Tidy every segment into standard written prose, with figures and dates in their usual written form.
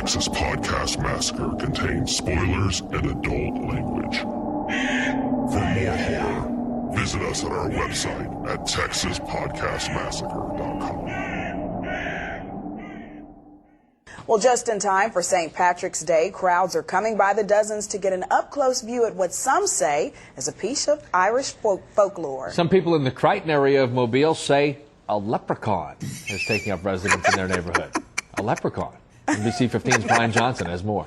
Texas Podcast Massacre contains spoilers and adult language. For more horror, visit us at our website at texaspodcastmassacre.com. Well, just in time for St. Patrick's Day, crowds are coming by the dozens to get an up-close view at what some say is a piece of Irish folklore. Some people in the Crichton area of Mobile say a leprechaun is taking up residence in their neighborhood. A leprechaun. NBC 15's Brian Johnson has more.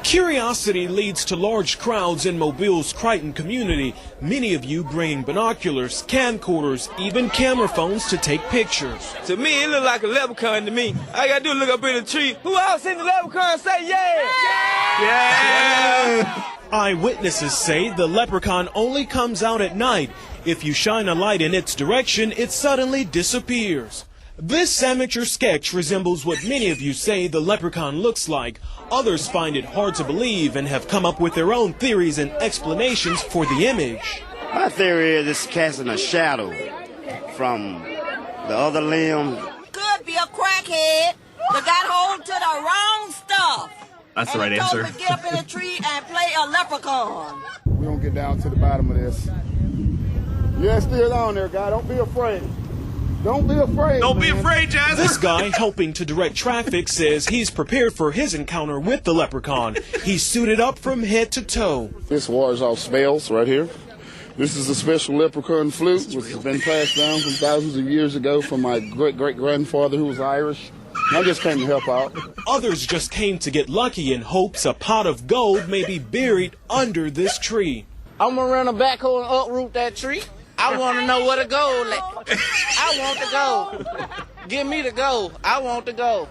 Curiosity leads to large crowds in Mobile's Crichton community, many of you bringing binoculars, camcorders, even camera phones to take pictures. To me, it look like a leprechaun to me. All I gotta do is look up in the tree. Who else seen the leprechaun? Say yeah! Yeah! Eyewitnesses say the leprechaun only comes out at night. If you shine a light in its direction, it suddenly disappears. This amateur sketch resembles what many of you say the leprechaun looks like. Others find it hard to believe and have come up with their own theories and explanations for the image. My theory is it's casting a shadow from the other limb. Could be a crackhead that got hold to the wrong stuff. That's the right answer. And get up in a tree and play a leprechaun. We're going to get down to the bottom of this. Yeah, it's still on there, guy. Don't be afraid. Don't be afraid. Don't be afraid, Jazz. This guy helping to direct traffic says he's prepared for his encounter with the leprechaun. He's suited up from head to toe. This wars off spells right here. This is a special leprechaun flute, which has been passed down from thousands of years ago from my great-great-grandfather who was Irish. I just came to help out. Others just came to get lucky in hopes a pot of gold may be buried under this tree. I'm going to run a backhoe and uproot that tree. I want to know where the gold at. I want the gold. Give me the gold. I want the gold.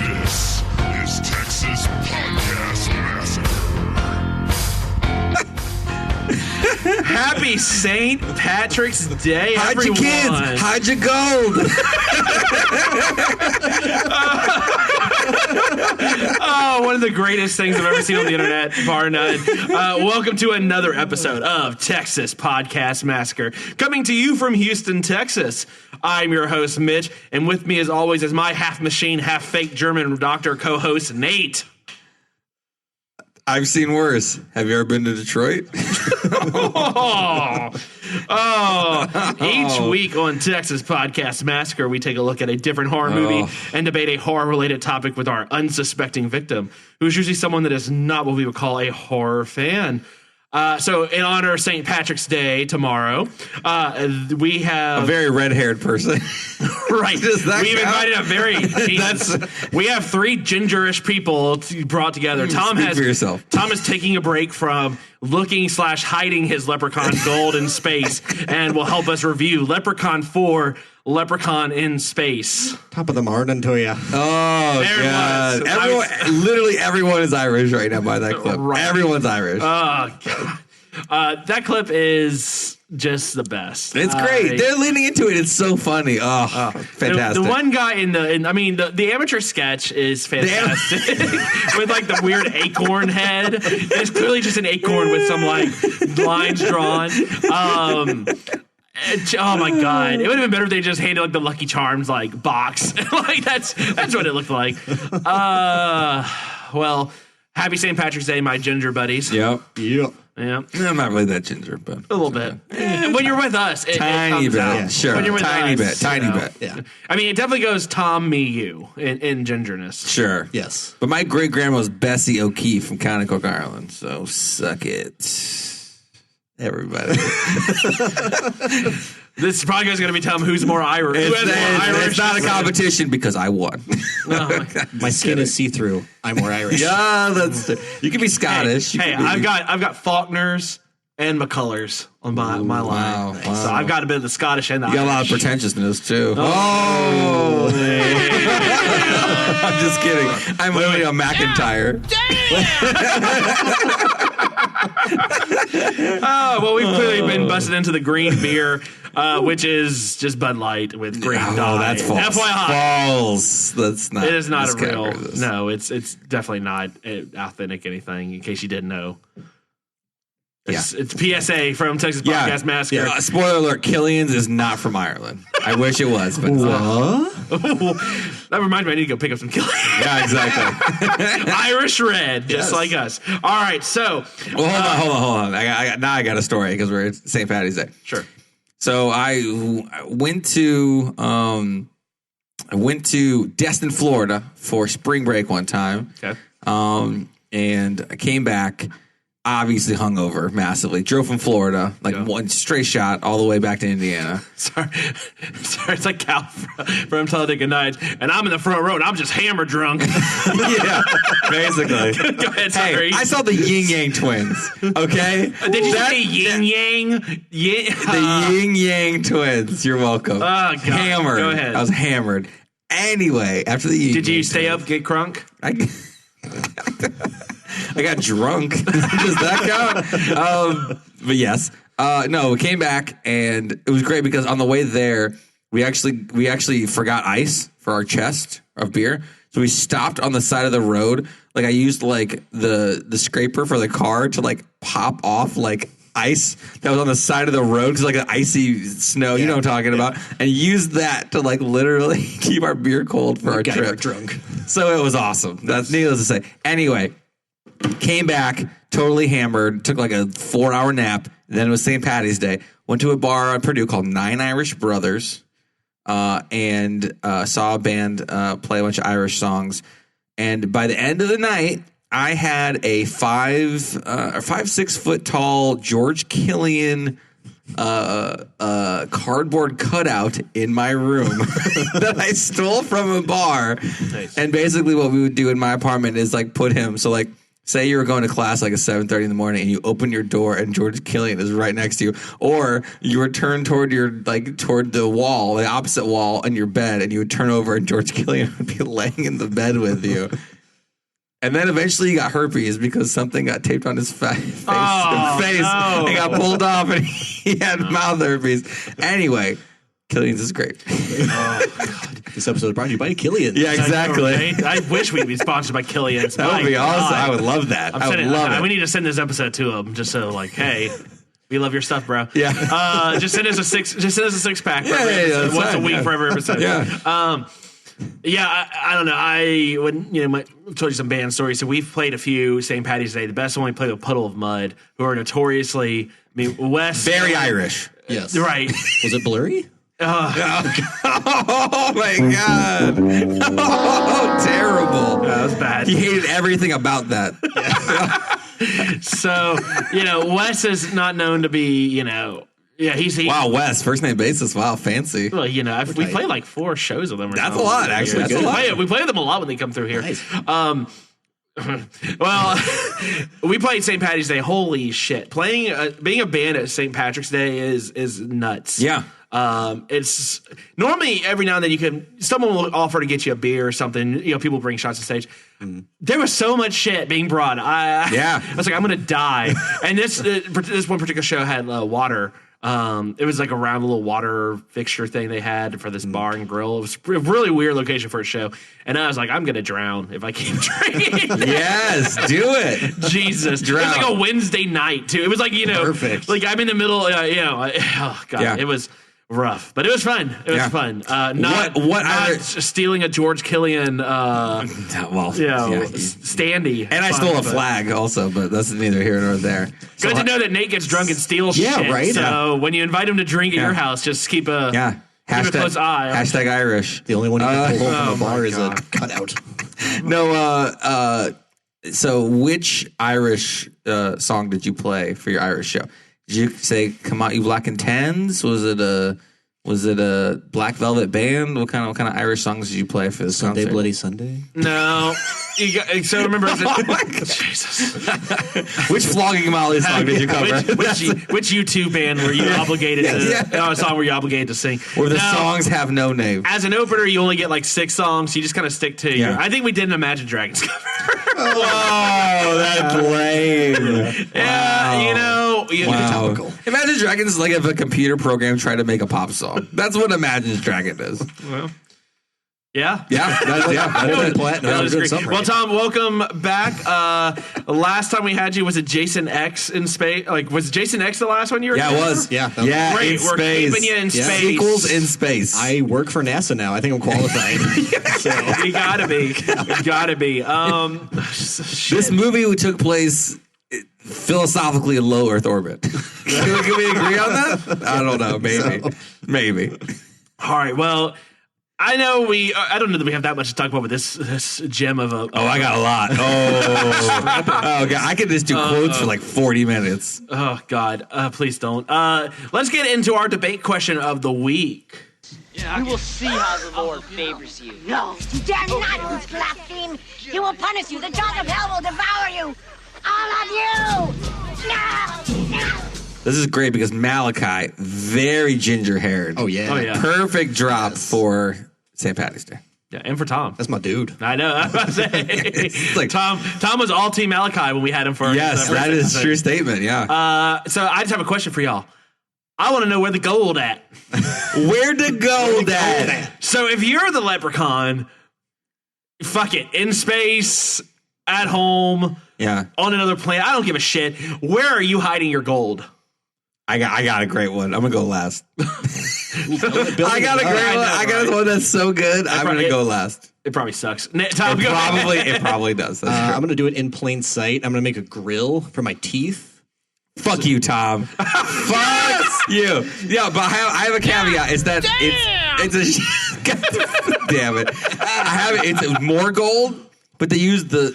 This is Texas Podcast Massacre. Happy St. Patrick's Day, Hide everyone. your kids. Hide your gold. Oh, one of the greatest things I've ever seen on the internet, bar none. Welcome to another episode of Texas Podcast Massacre, coming to you from Houston, Texas. I'm your host, Mitch, and with me, as always, is my half-machine, half-fake German doctor co-host, Nate. I've seen worse. Have you ever been to Detroit? Each week on Texas Podcast Massacre, we take a look at a different horror movie and debate a horror-related topic with our unsuspecting victim, who's usually someone that is not what we would call a horror fan. So in honor of St. Patrick's Day tomorrow, we have a very red-haired person. Right. We've invited a very we have three gingerish people brought together. Tom is taking a break from looking/hiding his leprechaun gold in space and will help us review Leprechaun 4 Leprechaun in Space. Top of the morning to you. Oh, God. Literally everyone is Irish right now by that clip. Right. Everyone's Irish. Oh, God. That clip is just the best. It's great. They're leaning into it. It's so funny. Oh, fantastic. The one guy the amateur sketch is fantastic. With like the weird acorn head. It's clearly just an acorn with some like lines drawn. Oh my God! It would have been better if they just handed like the Lucky Charms like box. Like that's what it looked like. Well, happy St. Patrick's Day, my ginger buddies. Yep. Yeah. I'm not really that ginger, but a little bit. When you're with us, tiny bit. Out. Sure. When you're with tiny us, bit. Yeah. I mean, it definitely goes Tom, me, you in gingerness. Sure. Yes. But my great grandma was Bessie O'Keefe from County Cork, Ireland. So suck it, everybody. This podcast is going to be telling who's more Irish. It's not a competition because I won. My skin is see-through. I'm more Irish. Yeah, you can be Scottish. Hey, I've got Faulkners and McCullers on my line. Wow. So I've got a bit of the Scottish and the Irish. You got a lot of pretentiousness too. Oh. I'm just kidding. I'm literally a McIntyre. Well, we've clearly been busted into the green beer, which is just Bud Light with green dye. That's false. FYI. False. That's not. It is not a real. No, it's definitely not authentic anything. In case you didn't know. It's PSA from Texas Podcast Massacre. Yeah. Spoiler alert: Killian's is not from Ireland. I wish it was, but what? That reminds me, I need to go pick up some Killian. Yeah, exactly. Irish red, just like us. All right, so. Well, hold on. I got a story because we're at St. Patty's Day. Sure. So I went to Destin, Florida for spring break one time. Okay. And I came back, obviously hungover massively. Drove from Florida, one straight shot all the way back to Indiana. Sorry, it's like Cal from Talladega Nights, and I'm in the front row, and I'm just hammer drunk. Yeah, basically. Go ahead, sorry. Hey, I saw the Yin Yang twins, okay? Did you say Yin Yang? The Yin Yang twins, you're welcome. Oh, God. Hammered. Go ahead. I was hammered. Anyway, after the Yin Did you Yang stay twins, up, get crunk? I got drunk. Does that count? But yes. No, we came back and it was great because on the way there, we actually forgot ice for our chest of beer. So we stopped on the side of the road. Like I used the scraper for the car to pop off ice that was on the side of the road because the icy snow, you know what I'm talking about, and used that to literally keep our beer cold for our trip. Drunk. So it was awesome. That's needless to say. Anyway, came back totally hammered, took a 4-hour nap. Then it was St. Patty's Day. Went to a bar at Purdue called Nine Irish Brothers, and saw a band play a bunch of Irish songs. And by the end of the night, I had a 6 foot tall George Killian cardboard cutout in my room that I stole from a bar. Nice. And basically what we would do in my apartment is put him. So say you were going to class at 7:30 in the morning and you open your door and George Killian is right next to you, or you were turned toward toward the wall, the opposite wall on your bed, and you would turn over and George Killian would be laying in the bed with you. And then eventually he got herpes because something got taped on his face. No. It got pulled off and he had mouth herpes. Anyway, Killian's is great. Oh, God. This episode is brought to you by Killian. Yeah, exactly. I wish we'd be sponsored by Killian's. That would be awesome. I would love that. I would love it. We need to send this episode to him just so hey, we love your stuff, bro. Yeah. Just send us a 6-pack once a week for every episode. Yeah. I don't know. I told you some band stories. So we've played a few St. Patty's Day. The best one we played with Puddle of Mud, who are notoriously, Wes. Very Irish. Yes. Right. Was it blurry? Oh my God. Oh, terrible. That was bad. He hated everything about that. So, Wes is not known to be, he's wow, Wes, first name basis. Wow, fancy. Well, we played 4 shows with them. That's a lot, actually. That's a lot. We play with them a lot when they come through here. Nice. Well, we played St. Patty's Day. Holy shit! Being a band at St. Patrick's Day is nuts. Yeah. It's normally every now and then someone will offer to get you a beer or something. People bring shots to stage. There was so much shit being brought. I was like, I'm gonna die. And this one particular show had water. It was a round little water fixture thing they had for this bar and grill. It was a really weird location for a show. And I was like, I'm going to drown if I keep drinking. Yes, do it. Jesus. Drown. It was a Wednesday night, too. It was perfect. I'm in the middle, oh, God. Yeah. It was rough, but it was fun. It was fun. Not stealing a George Killian, standee. And I stole a flag also, but that's neither here nor there. Good to know that Nate gets drunk and steals shit. Yeah, right. So when you invite him to drink at your house, just keep a close eye. Hashtag Irish. The only one you can pull home from the bar is a cutout. No, so which Irish song did you play for your Irish show? Did you say "Come Out You Black and Tans"? Was it a Black Velvet Band? What kind of Irish songs did you play for this Sunday concert? Bloody Sunday? No. So remember, Jesus. Which Flogging Molly song did you cover? Which U2 band were you obligated to? Song were you obligated to sing? Where the songs have no name. As an opener, you only get 6 songs. So you just kind of stick to. I think we did an Imagine Dragons cover. Oh, that's lame. Yeah, wow. Imagine Dragons is like if a computer program tried to make a pop song. That's what Imagine Dragon is. Well, Yeah? Yeah. Well, Tom, welcome back. Last time we had you, was it Jason X in space? Like, was Jason X the last one you were Yeah, it was. Yeah. Great. We're keeping you in space. Sequels in space. I work for NASA now. I think I'm qualified. You gotta be. This movie took place philosophically in low Earth orbit. Can we agree on that? I don't know. Maybe. All right. Well, I know I don't know that we have that much to talk about with this gem of a. I got a lot. Oh, God. I could just do quotes for like 40 minutes. Oh, God. Please don't. Let's get into our debate question of the week. Yeah, we will see how the Lord favors you. No, you dare not blaspheme. He will punish you. The jaws of hell will devour you. All of you. No. This is great because Malachi, very ginger-haired. Oh, yeah. Perfect drop for St. Patty's Day. Yeah, and for Tom. That's my dude. I know. I was about to say. Like, Tom was all team Malachi when we had him for. Yes, that is a true statement. Yeah. So I just have a question for y'all. I want to know where the gold at. Where the gold at? So if you're the Leprechaun, fuck it, in space, at home, on another planet, I don't give a shit. Where are you hiding your gold? I got a great one. I'm gonna go last. I got a great one. I got one that's so good. I'm gonna go last. It probably sucks. It probably does. I'm gonna do it in plain sight. I'm gonna make a grill for my teeth. Fuck you, Tom. Fuck you. Yeah, but I have a caveat. It's that it's a damn it. It's more gold. But they use the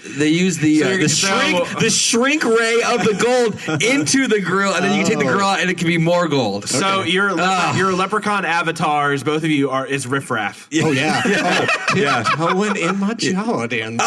shrink ray of the gold into the grill, and then you can take the grill out, and it can be more gold. So your Leprechaun avatars, both of you is riffraff. Yeah. Oh yeah. Yeah. Going in my jaw, Dan. Oh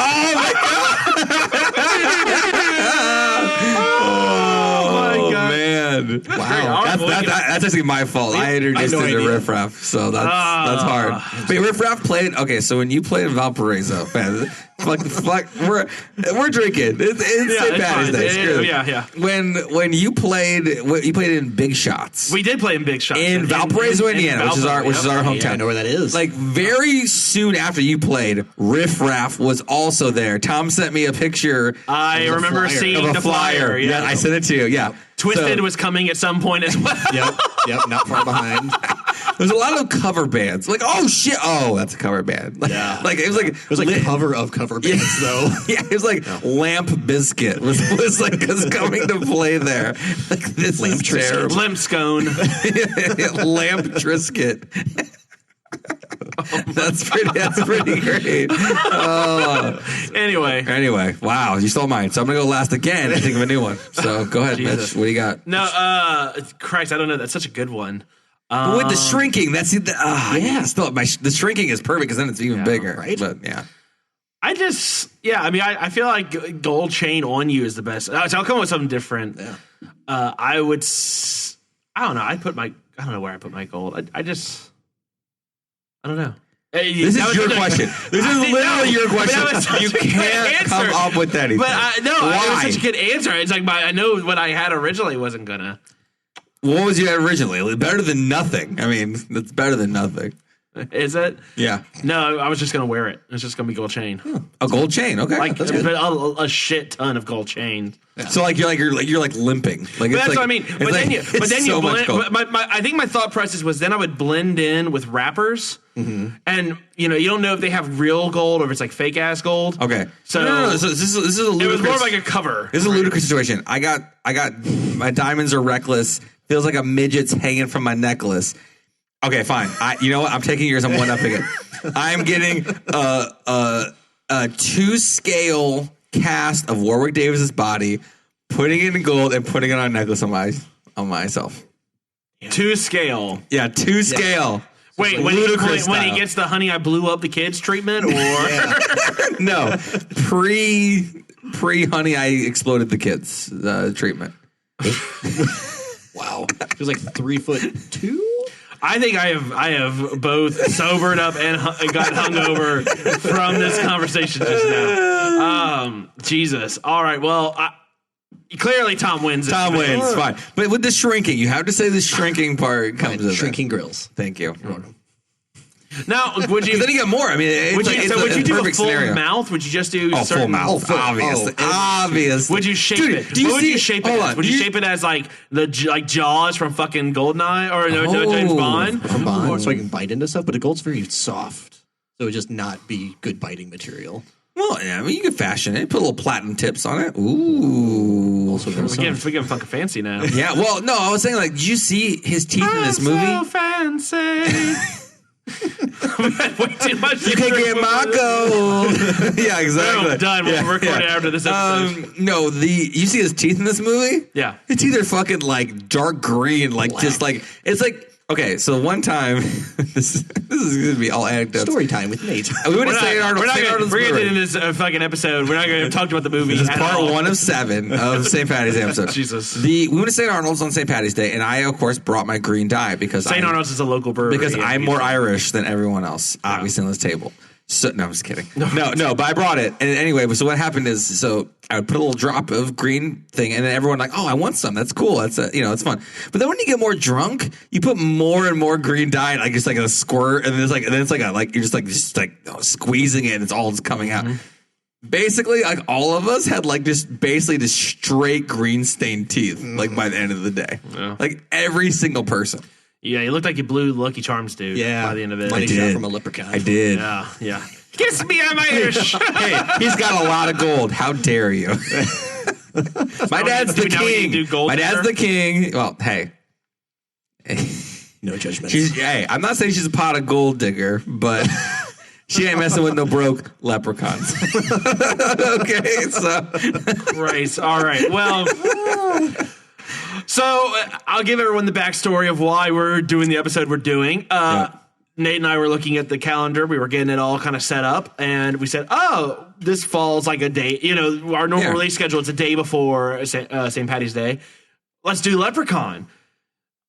my God. Man. Wow. That's actually my fault. I introduced it to riffraff, so that's hard. But riffraff played. Okay, so when you played in Valparaiso, man. Fuck, we're drinking. It's St. Patty's Day. Yeah. When you played in Big Shots. We did play in Big Shots in Valparaiso, Indiana, which is our hometown. I know where that is. Like very soon after you played, Riff Raff was also there. Tom sent me a picture. I remember seeing the flyer. Yeah, I sent it to you. Yeah. Twisted was coming at some point as well. Yep, not far behind. There's a lot of cover bands. Like, oh shit, that's a cover band. Like, it was like a cover of cover bands though. Yeah, it was like Lamp Biscuit was coming to play there. Like this Lamp is terrible. Limp Scone. Lamp Triscuit. That's pretty great. Anyway, wow, you stole mine. So I'm gonna go last again and think of a new one. So go ahead, Mitch. What do you got? No, Christ, I don't know. That's such a good one. But with the shrinking, that's still the shrinking is perfect because then it's even bigger, right? But I feel like gold chain on you is the best. So I'll come with something different. Yeah. I don't know. I don't know where I put my gold. I don't know. This is your question. This is literally your question. You can't come up with anything. But it was such a good answer. It's like I know what I had originally wasn't gonna. What was you had originally? Better than nothing. I mean, that's better than nothing. Is it? Yeah. No, I was just gonna wear it. It's just gonna be gold chain. A gold chain. Okay. Like a shit ton of gold chain. Yeah. So you're limping. Like that's what I mean. But then you blend. I think my thought process was then I would blend in with rappers, and you don't know if they have real gold or if it's like fake ass gold. Okay. So no. So this is a ludicrous. It was more like a cover. This is a ludicrous situation. I got my diamonds are reckless. Feels like a midget's hanging from my necklace. Okay, fine. You know what? I'm taking yours. I'm one-upping it. I'm getting a 2-scale cast of Warwick Davis's body, putting it in gold, and putting it on a necklace on myself. 2-scale. Yeah, 2-scale. Wait, when he gets the "honey, I blew up the kids" treatment, or no, pre "honey, I exploded the kids" treatment. Wow, it was like 3'2". I think I have both sobered up and got hungover from this conversation just now. Jesus. All right. Well, clearly Tom wins. Tom wins. Fine. But with the shrinking, you have to say the shrinking part comes in. Shrinking grills. Thank you. You're welcome. Now, would you? Then you get more. I mean, would you do a full scenario. mouth? Would you just do full mouth? Obviously. Would you shape it? What would you shape it as? Would you shape it as like the Jaws from fucking Goldeneye or James Bond? From Bond, so I can bite into stuff. But the gold's very soft, so it would just not be good biting material. Well, yeah, I mean, you can fashion it. Put little platinum tips on it. Ooh. Also, we're getting fucking fancy now. Yeah. Well, no, I was saying, like, did you see his teeth in this movie? So fancy. We had way too much. You can get my gold. Yeah, exactly. No, done. We'll record it after this episode. No, you see his teeth in this movie? Yeah. His teeth are fucking like dark green, like black. Just like it's like. Okay, so one time, this is going to be all anecdotes. Story time with Nate. We want to say Arnold. We're going to end this fucking episode. We're not going to talk about the movie. This is part 1 of 7 of St. Patty's Day episode. Jesus. We went to St. Arnold's on St. Patty's Day, and I, of course, brought my green dye because St. Arnold's is a local brewery. Because I'm more Irish than everyone else, obviously, on this table. So, no, I'm just kidding. No, but I brought it. And anyway, so what happened is, so I would put a little drop of green thing, and then everyone like, oh, I want some. That's cool. That's it's fun. But then when you get more drunk, you put more and more green dye, like just like a squirt, and then it's like you're just squeezing it, and it's all just coming out. Mm-hmm. Basically, like all of us had like just straight green stained teeth, like by the end of the day, like every single person. Yeah, you looked like you blew Lucky Charms, dude. Yeah, by the end of it, I did. From a leprechaun. I did. Yeah. Kiss me, I'm Irish. Hey, he's got a lot of gold. How dare you? My dad's the king. My dad's the king. Well, hey. No judgment. Hey, I'm not saying she's a pot of gold digger, but she ain't messing with no broke leprechauns. Okay, so. Christ. All right. Well. So I'll give everyone the backstory of why we're doing the episode we're doing. Nate and I were looking at the calendar. We were getting it all kind of set up, and we said, "Oh, this falls like a day. Our normal release schedule. It's a day before St. Patty's Day. Let's do Leprechaun."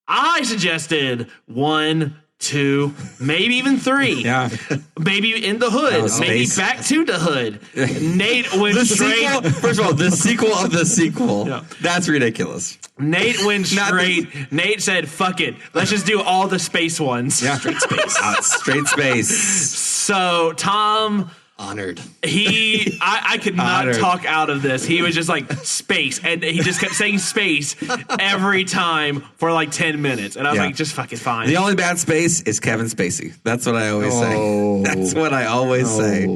I suggested 1, 2, maybe even 3. Yeah. Maybe in the hood. Maybe back to the hood. Nate went straight. First of all, the sequel of the sequel. Yeah. That's ridiculous. Nate went straight. Nate said, fuck it. Let's just do all the space ones. Yeah. Straight space. Straight space. So Tom... Honored. I could not talk out of this. He was just like, space. And he just kept saying space every time for like 10 minutes. And I was like, just fucking fine. The only bad space is Kevin Spacey. That's what I always say. That's what I always say.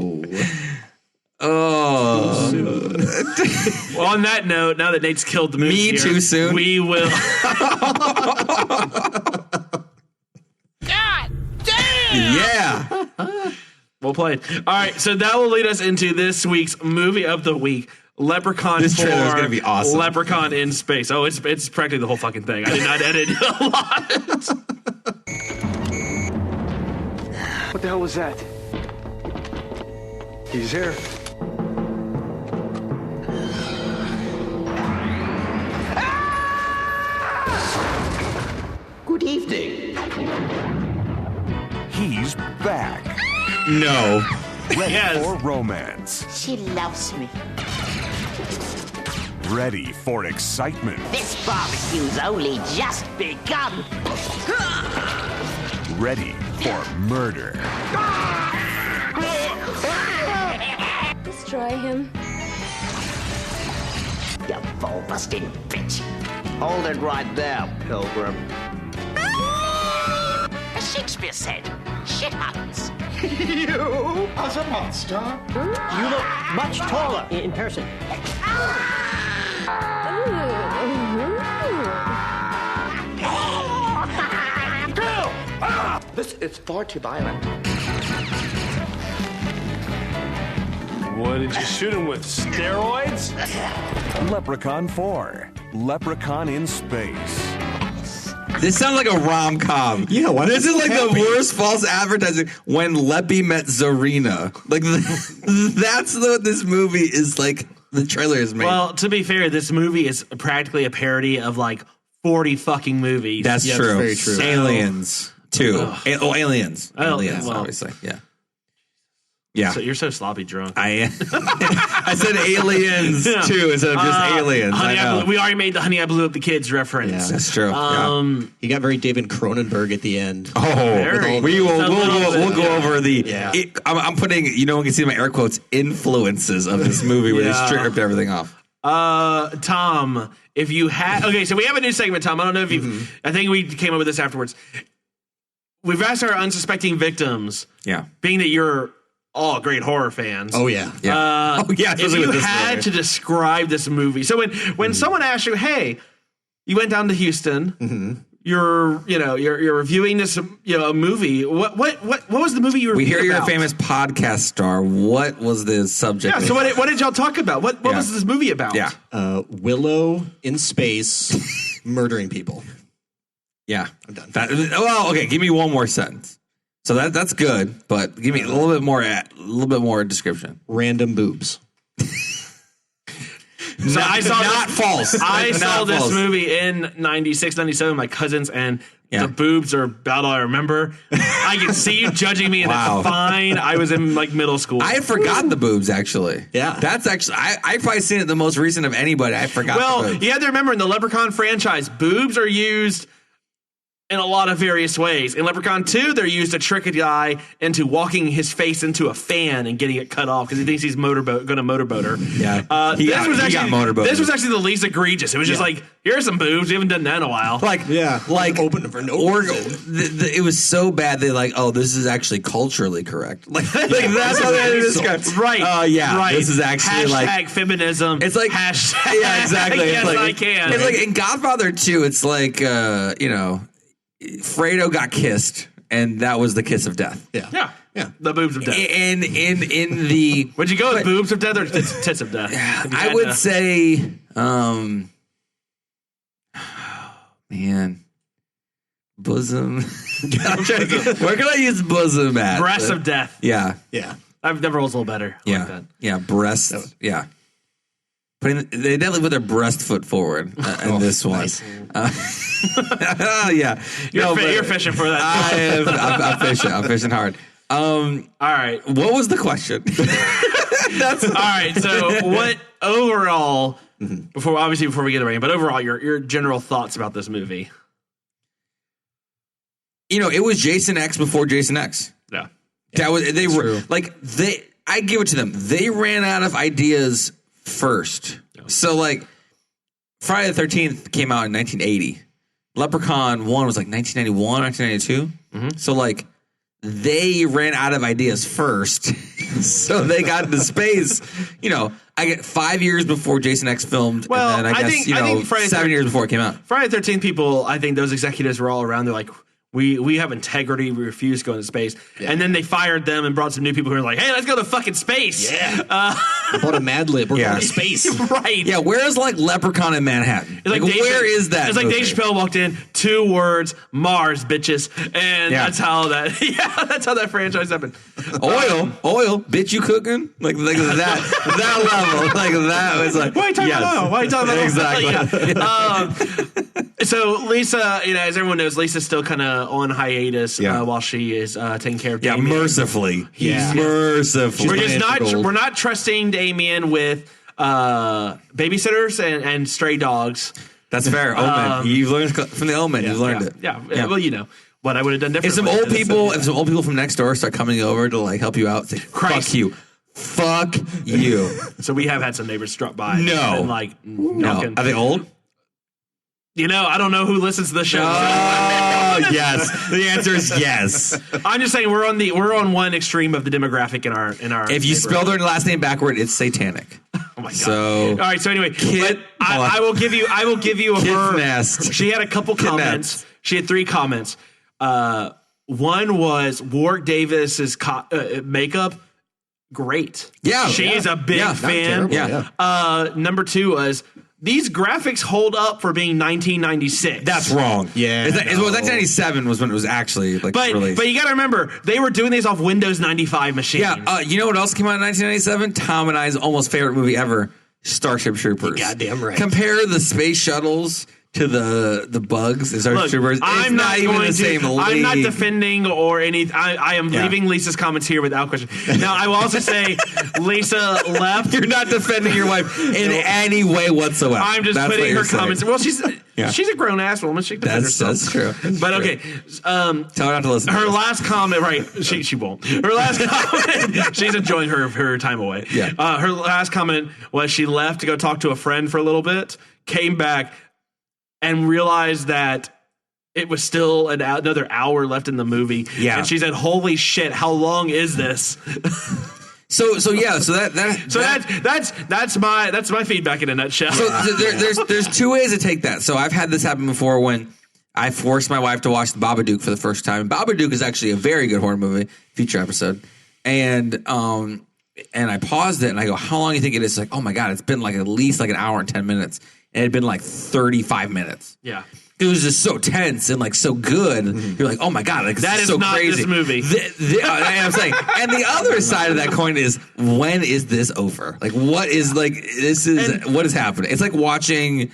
Oh. Well, on that note, now that Nate's killed the movie too soon. We will. God damn! Yeah. Well played. All right, so that will lead us into this week's movie of the week, Leprechaun 4. This trailer is going to be awesome. Leprechaun in Space. Oh, it's practically the whole fucking thing. I did not edit a lot. What the hell was that? He's here. Good evening. He's back. No. Ready for romance. She loves me. Ready for excitement. This barbecue's only just begun. Ready for murder. Destroy him. You ball-busting bitch. Hold it right there, Pilgrim. As Shakespeare said, shit happens. You as a monster? You look much taller in person. This is far too violent. What did you shoot him with? Steroids? Leprechaun 4. Leprechaun in Space. This sounds like a rom-com. Yeah, what? This is like the worst false advertising. When Leppy met Zarina. Like, that's what this movie is like. The trailer is made. Well, to be fair, this movie is practically a parody of like 40 fucking movies. That's true. Very true. Aliens, too. Aliens. Well, obviously. Yeah. Yeah. So you're so sloppy drunk. I am. I said aliens too instead of just aliens. We already made the Honey, I Blew Up the Kids reference. Yeah, that's true. He got very David Cronenberg at the end. Oh, we'll go over the. I'm putting, you know, we can see my air quotes, influences of this movie where they stripped everything off. Tom, if you had, okay, so we have a new segment, Tom. I don't know if you've, I think we came up with this afterwards. We've asked our unsuspecting victims, being that you're all great horror fans. Oh, yeah. If you had to describe this movie. So when someone asks you, hey, you went down to Houston, you're reviewing this, movie. What was the movie you reviewed? We hear you're about? a famous podcast star. What was the subject? Yeah, so what did y'all talk about? What was this movie about? Yeah. Willow in space murdering people. Yeah. I'm done. Okay, give me one more sentence. So that's good, but give me a little bit more description. Random boobs. Not false. I saw this movie in 96, 97, my cousins, and the boobs are about all I remember. I can see you judging me, and that's fine. I was in middle school. I had forgotten the boobs, actually. Yeah. That's actually, I've probably seen it the most recent of anybody. I forgot the boobs. You have to remember, in the Leprechaun franchise, boobs are used in a lot of various ways. In Leprechaun 2, they're used to trick a guy into walking his face into a fan and getting it cut off because he thinks he's going to motorboat her. Yeah, he got motorboated. This was actually the least egregious. It was just like, here's some boobs. We haven't done that in a while. Open them for no reason. It was so bad. They this is actually culturally correct. That's how they describe it. Right. Right. This is actually hashtag feminism. It's like hashtag. Yeah, exactly. Yes, I can. It's like in Godfather 2. It's like Fredo got kissed, and that was the kiss of death. Yeah. The boobs of death. And in the would you go with boobs of death or tits of death? I would say, bosom. Where can I use bosom at? Breast of death. Yeah. I've never was a little better. I like that. Yeah. Breast. Yeah. They definitely put their breast foot forward in this one. Nice. Yeah, you're fishing for that. I'm fishing hard. All right. What was the question? All right. So, what overall? Before we get away, but overall, your general thoughts about this movie? It was Jason X before Jason X. Yeah. That was I give it to them. They ran out of ideas first. So Friday the 13th came out in 1980. Leprechaun 1 was 1991, 1992. So they ran out of ideas first. So they got into space. I get 5 years before Jason X filmed. Well, and then I guess 7 years before it came out. Friday the 13th people, I think those executives were all around. They're like, we have integrity. We refuse to go into space. Yeah. And then they fired them and brought some new people who were like, hey, let's go to fucking space. Yeah. Bought a Mad Lib. We're going to space. Right. Yeah, where is Leprechaun in Manhattan? Where is that? It's like Dave Chappelle walked in, 2 words, Mars, bitches. And that's how that franchise happened. Oil, bitch, you cooking? That level. That was why are you talking about oil? Why are you talking about oil? Exactly. So Lisa, as everyone knows, Lisa's still kind of on hijatus while she is taking care of Damien. Mercifully. Mercifully. We're not trusting Damien with babysitters and stray dogs. That's fair. Omen. You've learned from the Omen. You've learned it. Yeah. Well, what I would have done differently. If some old people from next door start coming over to help you out, say, fuck you. So we have had some neighbors drop by. No. And Are they old? I don't know who listens to the show. Oh, yes. The answer is yes. I'm just saying we're on one extreme of the demographic in our. If you spell their last name backward, it's satanic. Oh my god. So all right. So anyway, I will give you a her. Nest. She had a couple comments. She had 3 comments. One was Warwick Davis's makeup. Great. Yeah. She is a big fan. Yeah. Number 2 was, these graphics hold up for being 1996. That's wrong. Yeah. It was 1997 was when it was actually released. But you got to remember, they were doing these off Windows 95 machines. Yeah. You know what else came out in 1997? Tom and I's almost favorite movie ever, Starship Troopers. Goddamn right. Compare the space shuttles to the bugs and stormtroopers. It's I'm not even the same league. I'm not defending or anything. I am leaving Lisa's comments here without question. Now, I will also say Lisa left. You're not defending your wife in any way whatsoever. I'm just putting her comments. Well, she's a grown ass woman. She can defend herself. That's true. But okay, tell her not to listen. Her last comment, right? She won't. Her last comment. She's enjoying her time away. Yeah. Her last comment was she left to go talk to a friend for a little bit, came back, and realized that it was still another hour left in the movie. Yeah. And she said, "Holy shit! How long is this?" So that's my feedback in a nutshell. So there's two ways to take that. So I've had this happen before when I forced my wife to watch The Babadook for the first time. Babadook is actually a very good horror movie, future episode. And I paused it and I go, "How long do you think it is?" It's like, "Oh my God, it's been like at least like an hour and 10 minutes." And it had been like 35 minutes. Yeah. It was just so tense and like so good. You're like, "Oh my God, like, that is is so not crazy." This movie. I'm saying, and the other side of that coin is, when is this over? Like, what is what is happening? It's like watching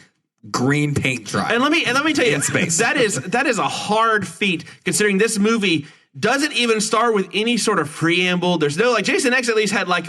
green paint dry. And let me tell you, in space. that is a hard feat, considering this movie doesn't even start with any sort of preamble. There's no, like, Jason X at least had like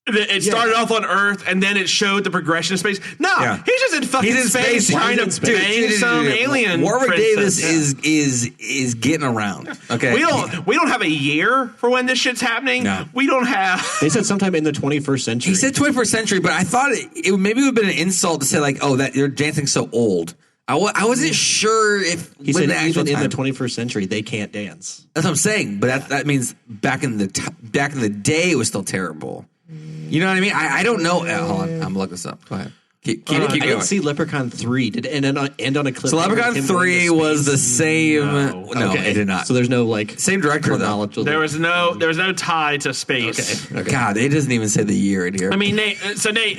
it started off on Earth and then it showed the progression of space. No, he's just in fucking space trying to bang some alien. Warwick Davis is getting around. Okay, we don't have a year for when this shit's happening. No. We don't have. They said sometime in the 21st century. He said 21st century, but I thought it maybe would have been an insult to say like, "Oh, that you're dancing so old." I wasn't sure if he said even in the 21st century they can't dance. That's what I'm saying, but that means back in the day it was still terrible. You know what I mean? I don't know. Hold on, I'm looking this up. Go ahead. Keep going. I didn't see Leprechaun 3. Did it end on a clip? So Leprechaun 3 was the same. No, it did not. So there's no like same director though. There was no tie to space. Okay. God, it doesn't even say the year in here. I mean, Nate.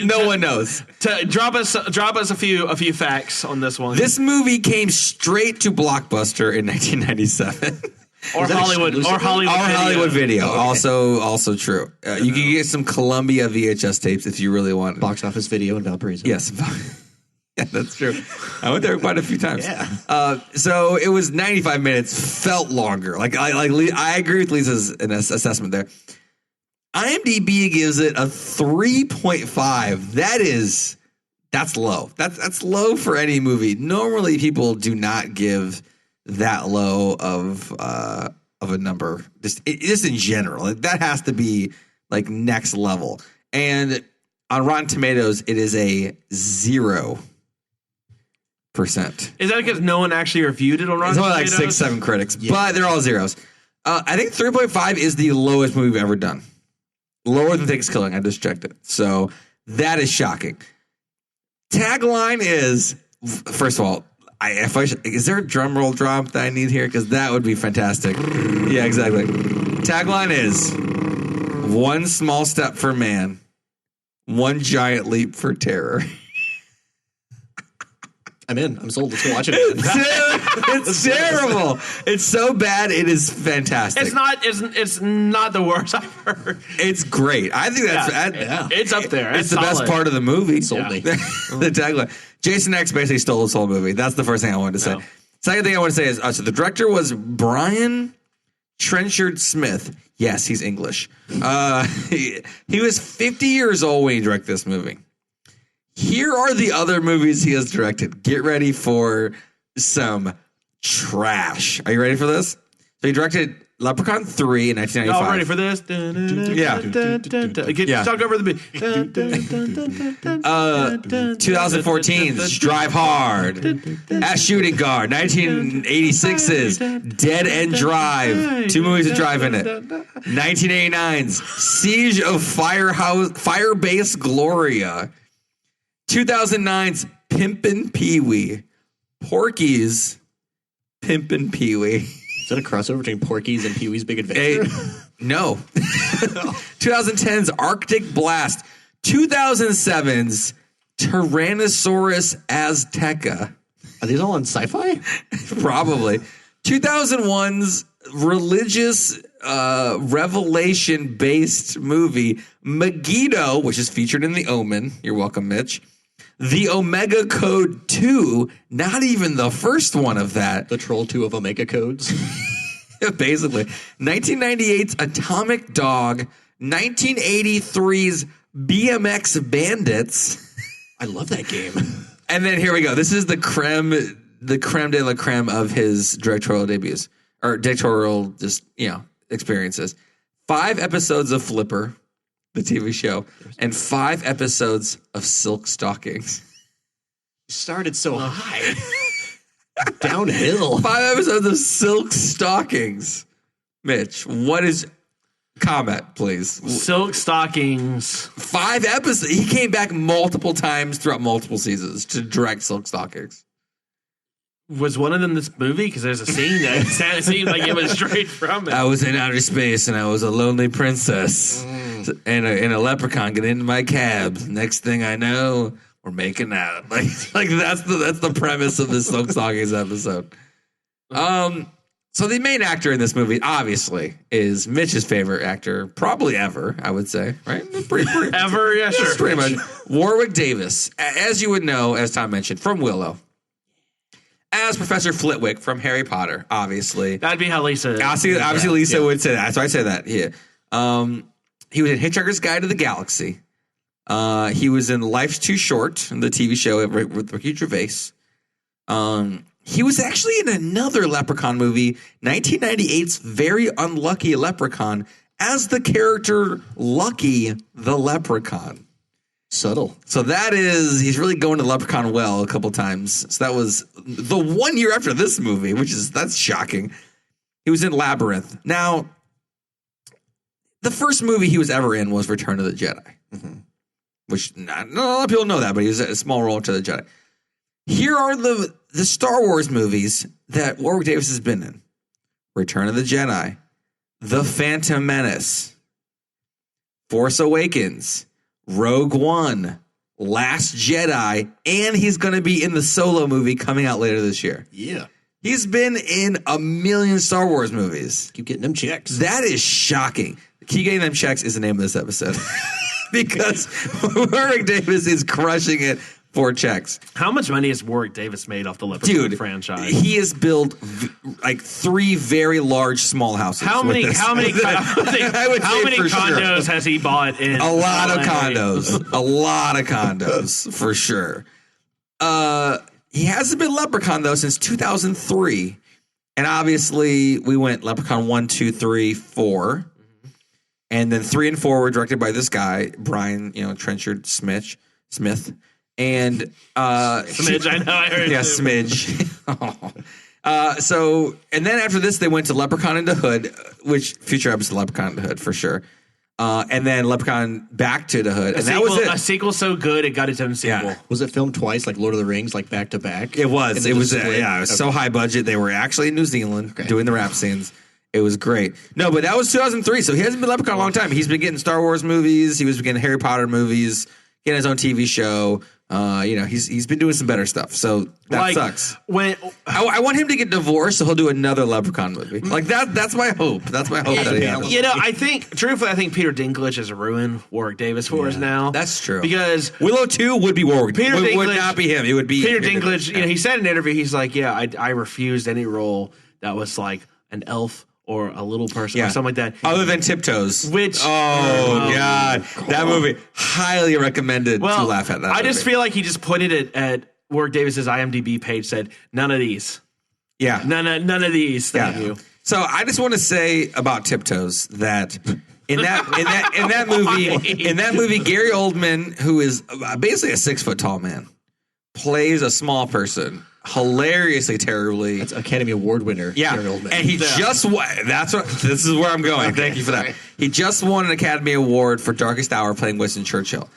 No one knows. Drop us a few facts on this one. This movie came straight to Blockbuster in 1997. Or Hollywood Video. Also true. You can get some Columbia VHS tapes if you really want. Box Office Video in Valparaiso. Yes. Yeah, that's true. I went there quite a few times. Yeah. So it was 95 minutes. Felt longer. I agree with Lisa's assessment there. IMDb gives it a 3.5. That's low. That's low for any movie. Normally, people do not give that low of a number, just in general. Like, that has to be like next level. And on Rotten Tomatoes, it is a 0%. Is that because no one actually reviewed it on Rotten Tomatoes? It's only like 6-7 critics, but they're all zeros. I think 3.5 is the lowest movie we've ever done. Lower than Thanksgiving. I just checked it. So that is shocking. Tagline is, first of all, is there a drum roll drop that I need here? Because that would be fantastic. Yeah, exactly. Tagline is, one small step for man, one giant leap for terror. I'm in. I'm sold. Let's go watch it. It's terrible. It's so bad. It is fantastic. It's not the worst I've heard. It's great. I think it's up there. It's the best part of the movie. Sold me. The tagline. Jason X basically stole this whole movie. That's the first thing I wanted to say. Second thing I want to say is, so the director was Brian Trenchard Smith. Yes, he's English. He was 50 years old when he directed this movie. Here are the other movies he has directed. Get ready for some trash. Are you ready for this? So he directed Leprechaun 3 in 1995. Y'all ready for this? Talk over the beat. 2014's Drive Hard. At Shooting Guard. 1986's Dead End Drive. 2 movies with drive in it. 1989's Siege of Firebase Gloria. 2009's Pimpin' Pee-wee. Porky's Pimpin' Pee-wee. Is that a crossover between Porky's and Pee-wee's Big Adventure? No. 2010's Arctic Blast. 2007's Tyrannosaurus Azteca. Are these all on Sci-Fi? Probably. 2001's religious revelation-based movie Megiddo, which is featured in The Omen. You're welcome, Mitch. The Omega Code 2, not even the first one of that. The Troll 2 of Omega Codes. Basically. 1998's Atomic Dog. 1983's BMX Bandits. I love that game. And then here we go. This is the creme de la creme of his directorial debuts. Or directorial, just, experiences. 5 episodes of Flipper, the TV show, and 5 episodes of Silk Stockings. Started so high. Downhill. 5 episodes of Silk Stockings. Mitch, what is... Comment, please. Silk Stockings. 5 episodes. He came back multiple times throughout multiple seasons to direct Silk Stockings. Was one of them this movie? Because there's a scene that seemed like it was straight from it. I was in outer space and I was a lonely princess. And a leprechaun get into my cab. Next thing I know, we're making out. Like that's the premise of this Silk Stockings episode. So the main actor in this movie, obviously, is Mitch's favorite actor, probably ever, I would say, right? Pretty ever, yeah, sure. Pretty much. Warwick Davis, as you would know, as Tom mentioned, from Willow. As Professor Flitwick from Harry Potter, obviously. That'd be how Lisa. Obviously, Lisa would say that. So I say that. Yeah. He was in Hitchhiker's Guide to the Galaxy. He was in Life's Too Short, the TV show with Ricky Gervais. He was actually in another Leprechaun movie, 1998's Very Unlucky Leprechaun, as the character Lucky the Leprechaun. Subtle. So he's really going to Leprechaun well a couple times. So that was the 1 year after this movie, that's shocking. He was in Labyrinth. Now, the first movie he was ever in was Return of the Jedi, which not a lot of people know that, but he was a small role to the Jedi. Here are the Star Wars movies that Warwick Davis has been in. Return of the Jedi, The Phantom Menace, Force Awakens, Rogue One, Last Jedi, and he's going to be in the Solo movie coming out later this year. Yeah. He's been in a million Star Wars movies. Keep getting them checks. That is shocking. Keep getting them checks is the name of this episode. Because Warwick Davis is crushing it for checks. How much money has Warwick Davis made off the Leprechaun franchise? He has built 3 very large small houses. How many condos has he bought in? A lot of condos. A lot of condos, for sure. He hasn't been Leprechaun, though, since 2003. And obviously, we went Leprechaun 1, 2, 3, 4. And then 3 and 4 were directed by this guy, Brian, Trenchard Smith. And Smidge, I know, I heard. Yeah, Smidge. And then after this, they went to Leprechaun in the Hood, which future episode Leprechaun in the Hood for sure. And then Leprechaun Back to the Hood, and that was it. A sequel so good it got its own sequel. Yeah. Was it filmed twice, like Lord of the Rings, like back to back? It was. It was. So high budget. They were actually in New Zealand doing the rap scenes. It was great. No, but that was 2003. So he hasn't been Leprechaun a long time. He's been getting Star Wars movies. He was getting Harry Potter movies. Getting his own TV show. He's been doing some better stuff. So that sucks. I want him to get divorced so he'll do another Leprechaun movie. Like that's my hope. That's my hope. That he happens. I think Peter Dinklage has ruined Warwick Davis for us now. That's true. Because Willow 2 would be Warwick. Peter Dinklage would not be him. It would be Peter Dinklage. He said in an interview, he's like, I refused any role that was like an elf or a little person or something like that. Other than Tiptoes. Which God. That movie highly recommended to laugh at that movie. I just feel like he just put it at Warwick Davis's IMDb page, said, none of these. Yeah. None of these. Thank you. So I just want to say about Tiptoes that in that movie, Gary Oldman, who is basically a 6-foot tall man, plays a small person. Hilariously terribly. That's Academy Award winner. Yeah. And he just won. This is where I'm going. Okay. Thank you for that. He just won an Academy Award for Darkest Hour playing Winston Churchill.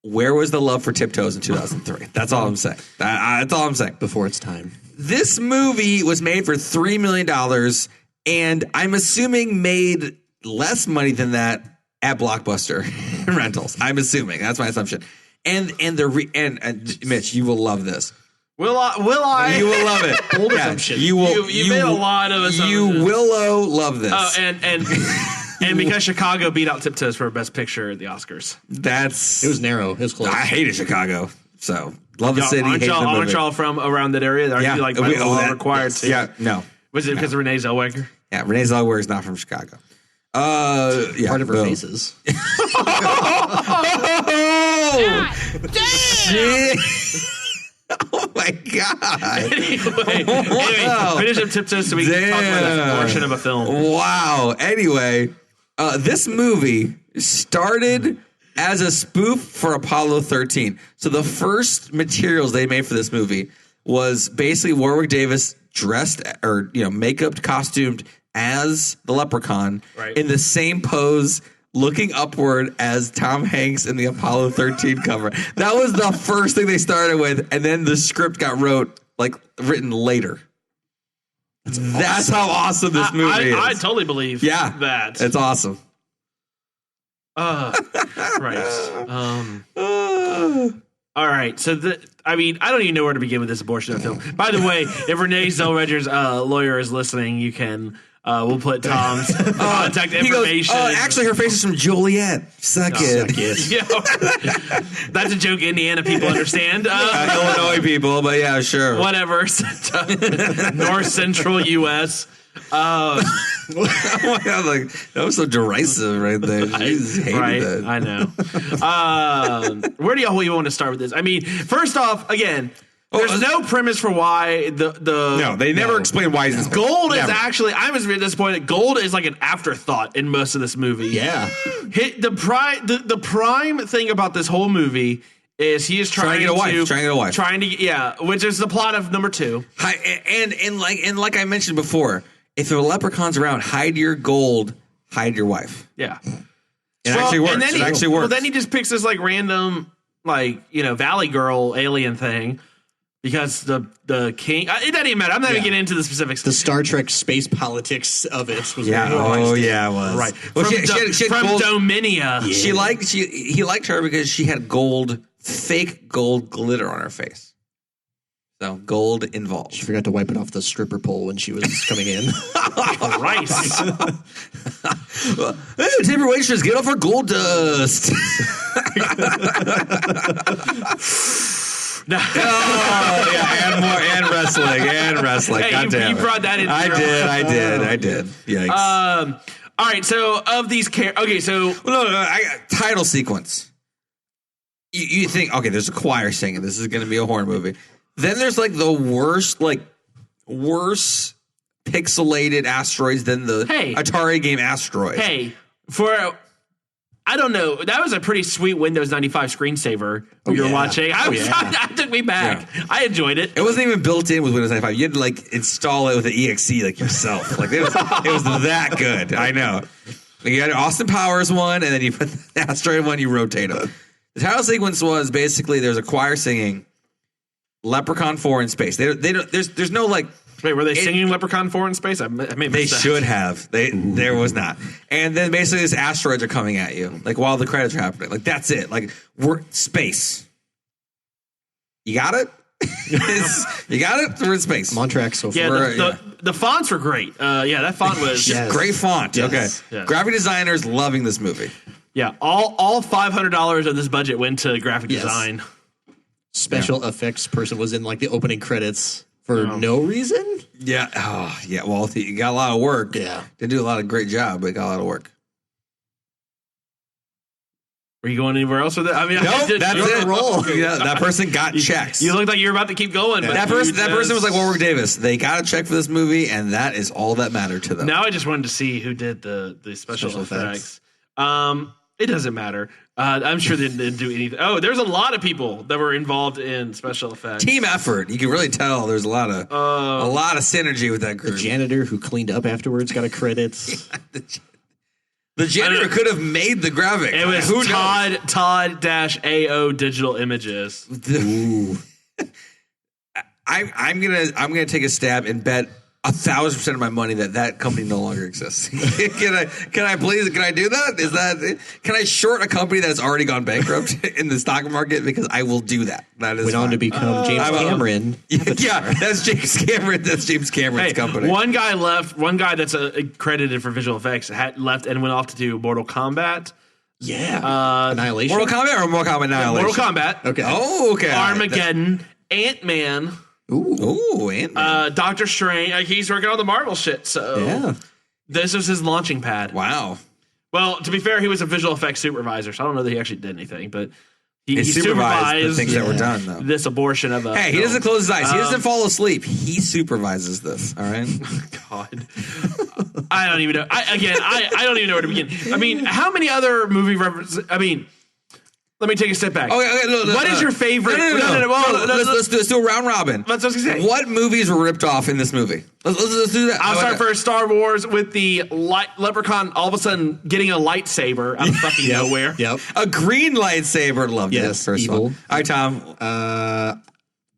Where was the love for Tiptoes in 2003? That's all I'm saying. That's all I'm saying. Before its time. This movie was made for $3 million, and I'm assuming made less money than that at Blockbuster rentals. I'm assuming. That's my assumption. And Mitch, you will love this. Will I? You will love it. Bold assumption. You will. You made a lot of assumptions. You will love this. Oh, and because Chicago beat out Tiptoes for Best Picture at the Oscars. It was narrow. It was close. I hated Chicago. So love the city. Hate the movie. Aren't y'all from around that area? Are you like by law required to? Yeah, no. Was it because of Renee Zellweger? Yeah, Renee Zellweger is not from Chicago. Yeah, part of her faces. Oh my God! Anyway, finish up tiptoes so we can talk about that portion of a film. Wow. Anyway, this movie started as a spoof for Apollo 13. So the first materials they made for this movie was basically Warwick Davis dressed or makeup costumed as the Leprechaun in the same pose, looking upward as Tom Hanks in the Apollo 13 cover. That was the first thing they started with, and then the script got written later. That's how awesome this movie is. I totally believe that. It's awesome. Christ. All right. So, I don't even know where to begin with this abortion of film. By the way, if Renee Zellweger's lawyer is listening, you can... we'll put Tom's contact information. Actually, her face is from Joliet. Suck it. Yeah, that's a joke Indiana people understand. Illinois people, but yeah, sure. Whatever. North Central U.S. Oh my God, that was so derisive right there. Jesus, hated that. I know. Where do y'all even want to start with this? First off, again... There's no premise for why they never explain why this gold is actually. I was really disappointed. Gold is like an afterthought in most of this movie. Yeah, the prime thing about this whole movie is he is trying to get a wife. Which is the plot of number 2. And like I mentioned before, if a leprechaun's around, hide your gold, hide your wife. Yeah, it actually works. It actually works. Well, then he just picks this random Valley Girl alien thing. Because the king, it doesn't even matter. I'm not even getting into the specifics. The Star Trek space politics of it was it was right. Well, from gold, Dominia. Yeah. He liked her because she had fake gold glitter on her face. So gold involved. She forgot to wipe it off the stripper pole when she was coming in. Christ. Hey, table waitress, get off her gold dust. No. and wrestling. Hey, God you brought that in. I did. Yikes. All right. So of these so I got title sequence. You think there's a choir singing. This is going to be a horror movie. Then there's the worst pixelated asteroids than the Atari game Asteroid. Hey, I don't know. That was a pretty sweet Windows 95 screensaver you were watching. That took me back. Yeah. I enjoyed it. It wasn't even built in with Windows 95. You had to install it with an EXE yourself. It was that good. I know. You had Austin Powers one, and then you put the Asteroid one. You rotate them. The title sequence was basically there's a choir singing Leprechaun 4 in space. There's no Wait, were they singing Leprechaun 4 in space? They should have. There was not. And then basically these asteroids are coming at you, while the credits are happening. That's it. We're space. You got it? You got it? We're in space. I'm on track so far. Yeah, the fonts were great. That font was great font. Yes. Okay. Yes. Graphic designers loving this movie. Yeah, all $500 of this budget went to graphic design. Special effects person was in the opening credits. For no reason? Yeah. Oh, yeah. Well, you got a lot of work. Yeah. Didn't do a lot of great job, but got a lot of work. Were you going anywhere else with it? Nope, that's it. Roll. Yeah, that person got checks. You looked like you were about to keep going. Yeah. But that person was like Warwick Davis. They got a check for this movie, and that is all that mattered to them. Now I just wanted to see who did the special effects. It doesn't matter. I'm sure they didn't do anything. Oh, there's a lot of people that were involved in special effects. Team effort. You can really tell there's a lot of synergy with that group. The janitor who cleaned up afterwards got a credit. The janitor could have made the graphic. It was Todd-AO Digital Images. Ooh. I'm gonna take a stab and bet 1,000% of my money that company no longer exists. Can I do that? Can I short a company that has already gone bankrupt in the stock market? Because I will do that. That is went on to become James Cameron. Yeah, that's James Cameron. That's James Cameron's company. One guy left. One guy that's credited for visual effects left and went off to do Mortal Kombat. Yeah. Annihilation. Mortal Kombat or Mortal Kombat Annihilation? Mortal Kombat. Okay. Oh, okay. Armageddon. Ant-Man. Ooh, Ant-Man. Doctor Strange. He's working on the Marvel shit, so this was his launching pad. Wow. Well, to be fair, he was a visual effects supervisor, so I don't know that he actually did anything, but he supervised the things that were done, though. This abortion of a Hey, he doesn't close his eyes. He doesn't fall asleep. He supervises this, all right? God. I don't even know. I don't even know where to begin. I mean, how many other movie references? I mean, let me take a step back. Okay, What is your favorite? Let's do a round robin. That's what I was going to say. What movies were ripped off in this movie? Let's do that. I'll start first. Star Wars with the Leprechaun all of a sudden getting a lightsaber out of fucking nowhere. Yep. A green lightsaber. Loved it. First evil. one. All right, Tom.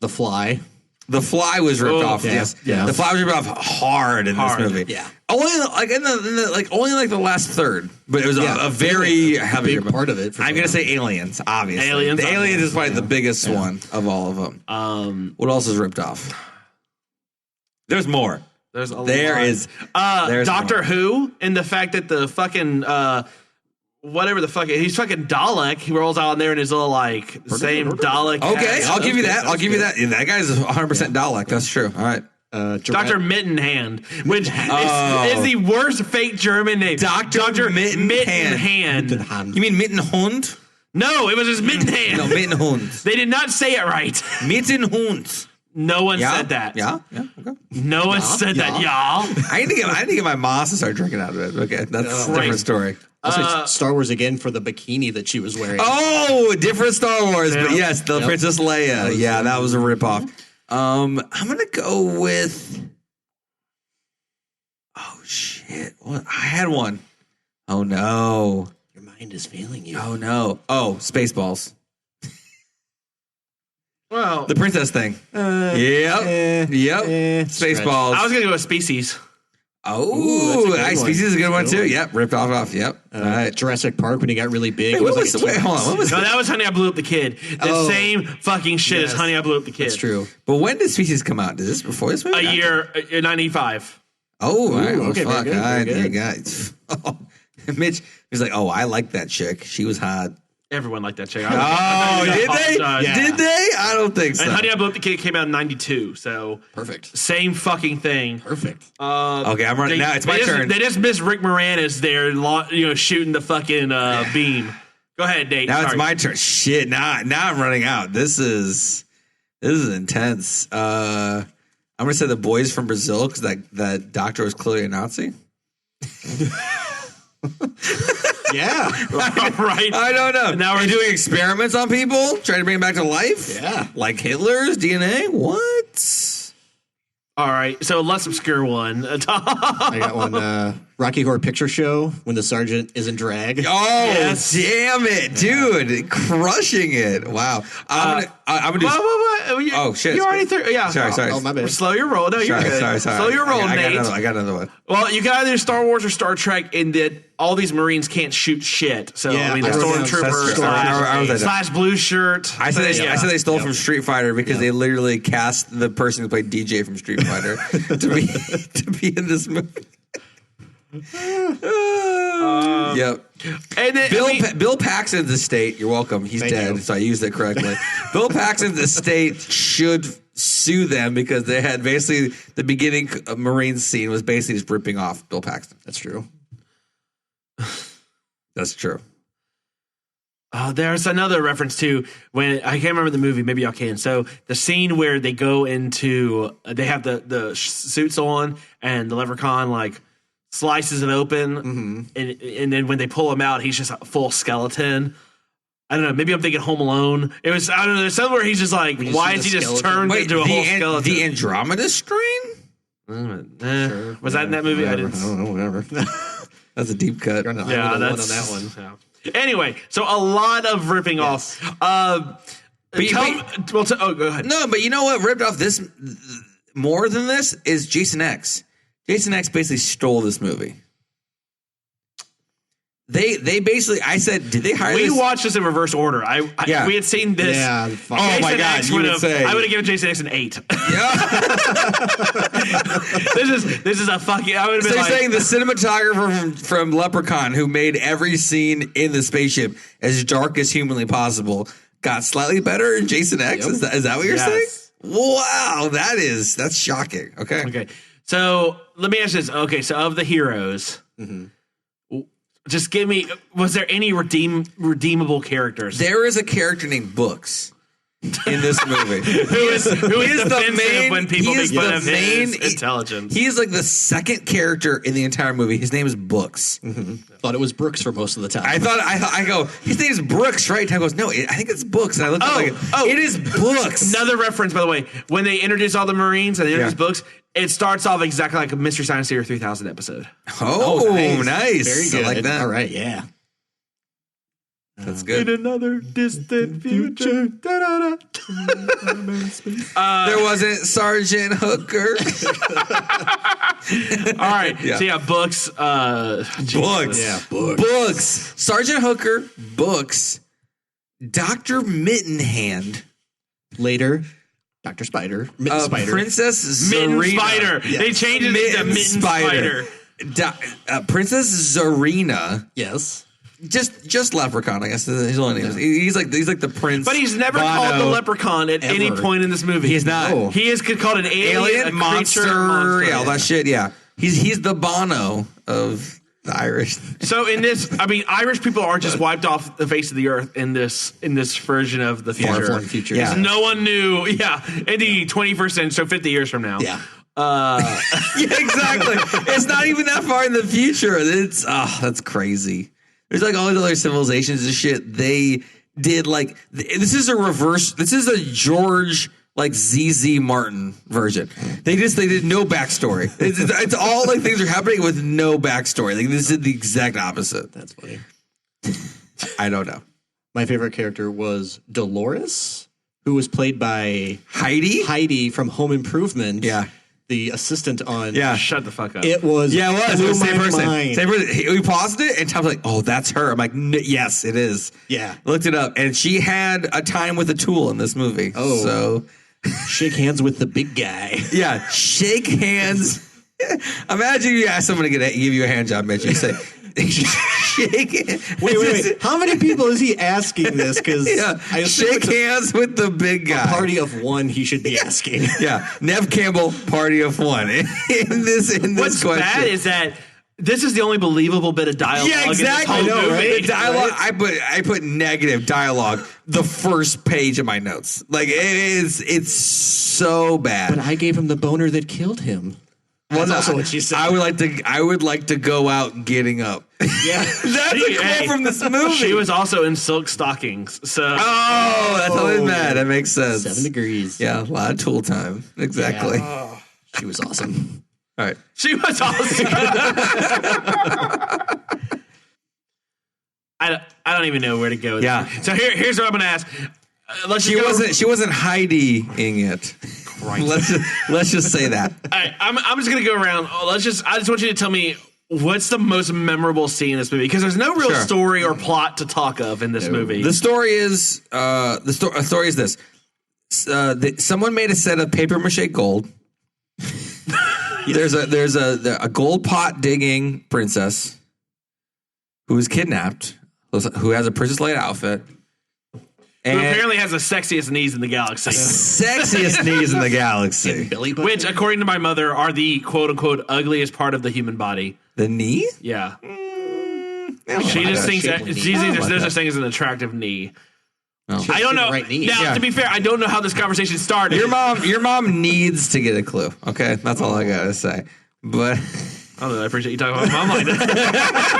The Fly. The Fly was ripped off. Yeah. Yes. Yeah. The Fly was ripped off hard in this movie. Yeah. Only like in the last third, but it was a very heavy big part of it. I'm going to say Aliens, obviously. Aliens. The Aliens is probably the biggest one of all of them. What else is ripped off? There's more. There's a There lot. is. Doctor more. Who and the fact that the fucking whatever the fuck he's fucking Dalek. He rolls out in there in his little like same Dalek. Okay, hat. I'll give you that. I'll give you that. Yeah, that guy's 100% Dalek. That's true. All right. Dr. Mittenhand, which is the worst fake German name. Dr. Mittenhand. You mean Mittenhund? No, it was just Mittenhand. No, Mittenhund. They did not say it right. Mittenhund. No one said that. Yeah. Okay. No one said that, y'all. I need to get my moms to start drinking out of it. Okay, that's a different story. Also, Star Wars again for the bikini that she was wearing. Oh, different Star Wars, but yes, the Princess Leia. Yeah, that was a ripoff. I'm gonna go with. Oh shit! What? I had one. Oh no! Your mind is failing you. Oh no! Oh, Spaceballs. Well, the princess thing. Yep. Spaceballs. I was gonna go with Species. Oh, Species is a good one too. Yep, ripped off. Yep. All right. Jurassic Park when he got really big. Wait, hold on. What was that was Honey, I Blew Up the Kid. The same fucking shit as Honey, I Blew Up the Kid. That's true. But when did Species come out? Is this before this movie? A year, 95. Oh, all right. Okay, fuck. very good. Guys. Mitch was like, I like that chick. She was hot. Everyone liked that chick. Did they? Yeah. Did they? I don't think so. And Honey, I Blew Up the Kid came out in 92, so perfect. Same fucking thing. Perfect. Okay, I'm running now. It's my turn. They just missed Rick Moranis there, shooting the fucking beam. Go ahead, Nate. Now it's my turn. Shit. Now I'm running out. This is intense. I'm gonna say The Boys from Brazil because that doctor was clearly a Nazi. Yeah. Right. I don't know. Now we're doing experiments on people, trying to bring them back to life. Yeah. Like Hitler's DNA. What? All right. So less obscure one. I got one. Rocky Horror Picture Show when the sergeant is in drag. Oh, yes. Damn it, dude! Crushing it. Wow. I'm gonna do. Oh shit! You already threw. Yeah. Sorry. Oh my bad. Slow your roll. No, you're good. Sorry. Slow your roll, Nate. I got another one. Well, you got either Star Wars or Star Trek in that all these Marines can't shoot shit. So Yeah, I mean, the I wrote down stormtrooper slash blue shirt. I said they stole from Street Fighter because they literally cast the person who played DJ from Street Fighter to be in this movie. Yep. And then, Bill Paxton's estate. You're welcome. He's dead, so I used it correctly. Bill Paxton's estate should sue them because they had basically the beginning of Marines scene was basically just ripping off Bill Paxton. That's true. That's true. There's another reference to when I can't remember the movie. Maybe y'all can. So the scene where they go into, they have the suits on, and the Leprechaun like slices it open, and then when they pull him out, he's just a full skeleton. I don't know. Maybe I'm thinking Home Alone. It was, I don't know. There's somewhere he's just like, why is he just turned into a whole skeleton? The Andromeda Strain? Sure. Was that in that movie? Whatever. I don't know. Whatever. That's a deep cut. Yeah, that's on that one. Yeah. Anyway, so a lot of ripping off. Go ahead. No, but you know what ripped off this more than this is Jason X. Jason X basically stole this movie. They basically, I said, did they hire We this? watched this in reverse order. Yeah. We had seen this. Yeah. Oh my God, you would say. I would have given Jason X an 8. This is a fucking. I would have been So you're like, saying the cinematographer from Leprechaun, who made every scene in the spaceship as dark as humanly possible, got slightly better in Jason X? Yep. Is that what you're saying? Yes. Wow, that's shocking. Okay. Okay. So let me ask this. Okay, so of the heroes, just give me. Was there any redeemable characters? There is a character named Books in this movie. who is defensive main when people make fun of his main intelligence? He is like the second character in the entire movie. His name is Books. Thought it was Brooks for most of the time. I go, his name's Brooks, right? Time goes, no, I think it's Books. And I looked at it, it is Books. Another reference, by the way, when they introduce all the Marines and they introduce Books, it starts off exactly like a Mystery Science Theater 3000 episode. Oh, nice. Very good. I like that. All right, yeah. That's good. In another distant future. There wasn't Sergeant Hooker. All right. Yeah. So, Books. Books. Yeah, Books. Books. Sergeant Hooker, Books, Dr. Mittenhand. Later, Dr. Spider. Mitten Spider. Princess Mitten Zarina. Spider. Yes. They changed it to Mitten Spider. Princess Zarina. Yes. Just Leprechaun, I guess. His only name. He's like the prince. But he's never called the Leprechaun at any point in this movie. He's not. No. He is called an alien, a monster, monster. yeah, all that shit. Yeah, he's the Bono of the Irish. So in this, I mean, Irish people aren't just wiped off the face of the earth in this version of the future. Far-flung future. Yeah. No one knew. Yeah, in the 21st century, so 50 years from now. Yeah. Yeah, exactly. It's not even that far in the future. It's that's crazy. There's like all these other civilizations and shit. They did like this is a George like ZZ Martin version. They did no backstory. It's all like things are happening with no backstory. Like this is the exact opposite. That's funny. I don't know. My favorite character was Dolores, who was played by Heidi from Home Improvement. Yeah. The assistant on. Yeah. Shut the fuck up. It was. Yeah, it was. It was blew same my person. mind. Same person. We paused it, and Tom's like, "Oh, that's her." I'm like, "Yes, it is." Yeah. Looked it up, and she had a time with a tool in this movie. Oh. So shake hands with the big guy. Yeah, shake hands. Imagine you ask someone to give you a hand job, Mitch. You say, shake it. Wait. How many people is he asking this? Because I shake hands with the big guy. A party of one he should be asking. Yeah, Nev Campbell, party of one. In this What's question. bad is that this is the only believable bit of dialogue. Yeah, exactly. In this whole movie. Right? The dialogue. I put negative dialogue the first page of my notes. Like it's so bad. But I gave him the boner that killed him. That's also what she said. I would like to go out getting up. Yeah, that's a quote from this movie. She was also in silk stockings. So that's how they met. That makes sense. 7 degrees. Yeah, a lot of tool time. Exactly. Yeah. Oh, she was awesome. All right. She was awesome. I don't even know where to go with this. So here's what I'm going to ask. She wasn't Heidi-ing it. Let's just say that. All right, I'm just gonna go around. I just want you to tell me what's the most memorable scene in this movie, because there's no real story or plot to talk of in this movie. The story is story is this: someone made a set of paper mache gold. There's a gold pot digging princess who is kidnapped, who has a Princess Leia outfit. Who apparently has the sexiest knees in the galaxy. Sexiest knees in the galaxy. Which, according to my mother, are the quote-unquote ugliest part of the human body. The knee? Yeah. She just thinks there's no such thing as an attractive knee. Oh. I don't know. Right knee. Now, to be fair, I don't know how this conversation started. Your mom needs to get a clue. Okay, that's all I gotta say. But I don't know. I appreciate you talking about my mom like that.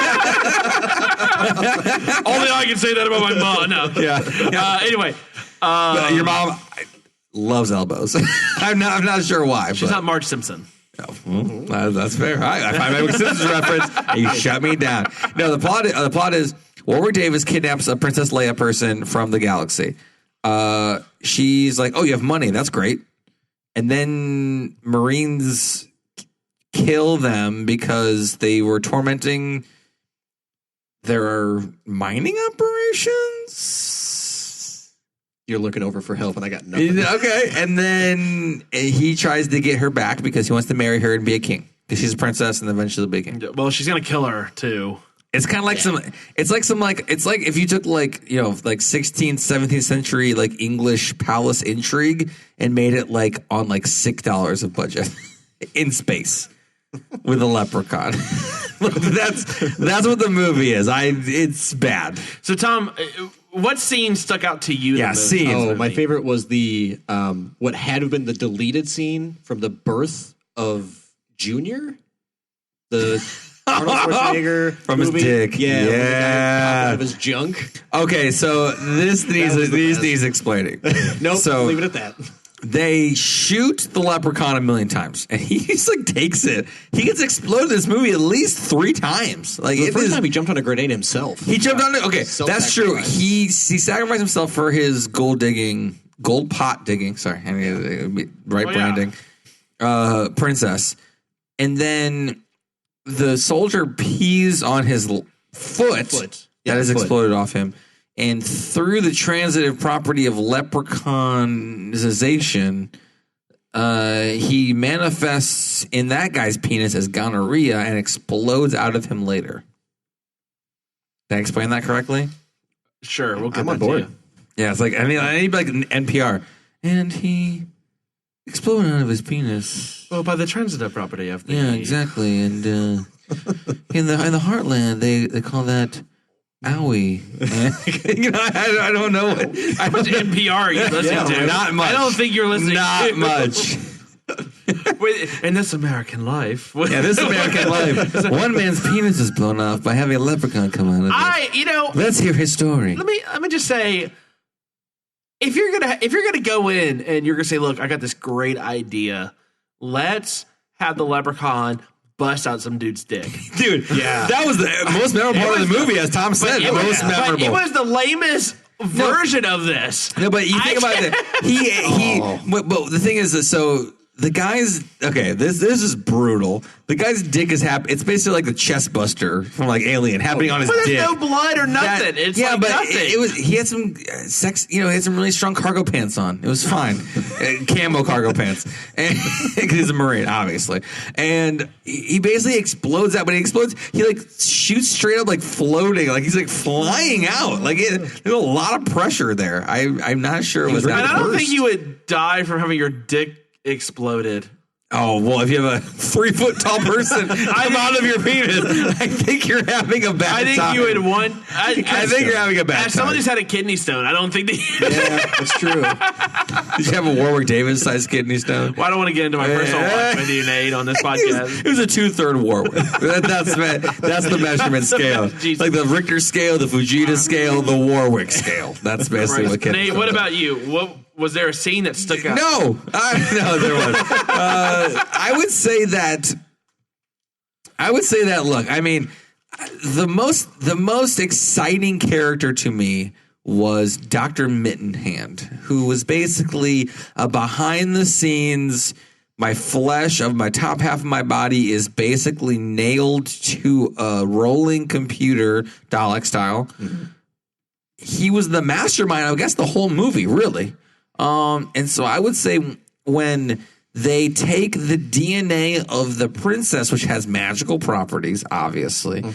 Only I can say that about my mom. No. Yeah. Anyway, but your mom loves elbows. I'm not sure why. She's not Marge Simpson. Well, that's fair. I find my Simpsons reference, and you shut me down. No, the plot is Warwick Davis kidnaps a Princess Leia person from the galaxy. She's like, "Oh, you have money. That's great." And then Marines kill them because they were tormenting there are mining operations. You're looking over for help, and I got nothing. Okay, and then he tries to get her back because he wants to marry her and be a king. Because she's a princess and eventually be a king. Well, she's gonna kill her too. It's kind of like it's like if you took like 16th, 17th century like English palace intrigue and made it like on like $6 of budget in space with a leprechaun. That's what the movie is. It's bad. So Tom, what scene stuck out to you? Yeah, scene. Oh, my favorite was the what had to have been the deleted scene from the birth of Junior, the Arnold Schwarzenegger from movie. his dick. Yeah, when the guy popped yeah. out of his junk. Okay, so this needs explaining. Nope, so leave it at that. They shoot the leprechaun a million times, and he just like takes it. He gets exploded in this movie at least 3 times. Like the first time he jumped on a grenade himself. He jumped on it. Okay, that's true. He sacrificed himself for his gold pot digging. Sorry, I need branding. Princess, and then the soldier pees on his foot that has exploded off him. And through the transitive property of leprechaunization, he manifests in that guy's penis as gonorrhea and explodes out of him later. Did I explain that correctly? Sure, we'll get I'm on board. Yeah, it's like I need like an NPR. And he exploded out of his penis. Well, by the transitive property of the exactly. And in the heartland, they call that owie. I don't know how much NPR are you listening to? Not much. I don't think you're listening. Not much. In this American life. This American life. One man's penis is blown off by having a leprechaun come out of it. Let's hear his story. Let me just say, if you're gonna go in and you're gonna say, look, I got this great idea, let's have the leprechaun bust out some dude's dick. Dude, yeah. That was the most memorable part of the movie, as Tom said. Most memorable. But it was the lamest version of this. No, but you think about it. But the thing is that so the guy's this is brutal. The guy's dick is it's basically like the chest buster from like Alien happening on his dick. There's no blood or nothing. Nothing. He had some sex. He had some really strong cargo pants on. It was fine, camo cargo pants, because he's a Marine, obviously. And he basically explodes out. But he explodes. He like shoots straight up, like floating, like he's like flying out. Like there's a lot of pressure there. I'm not sure it was that. And I don't think you would die from having your dick exploded. Oh, well, if you have a 3-foot tall person come out of your penis, I think you're having a bad time. I think you would want... I think you're having a bad time. As someone who's had a kidney stone, I don't think that... Yeah, that's true. Did you have a Warwick Davis sized kidney stone? Well, I don't want to get into my personal life with you, Nate, on this podcast. It was a 2/3 Warwick. That's the measurement scale. Like the Richter scale, the Fujita scale, the Warwick scale. That's basically what kidney Nate, what about you? Was there a scene that stuck out? No, there was. I would say that. Look, I mean, the most exciting character to me was Dr. Mittenhand, who was basically a behind the scenes. My flesh of my top half of my body is basically nailed to a rolling computer, Dalek style. Mm-hmm. He was the mastermind, I guess, the whole movie, really. And so I would say when they take the DNA of the princess, which has magical properties, obviously,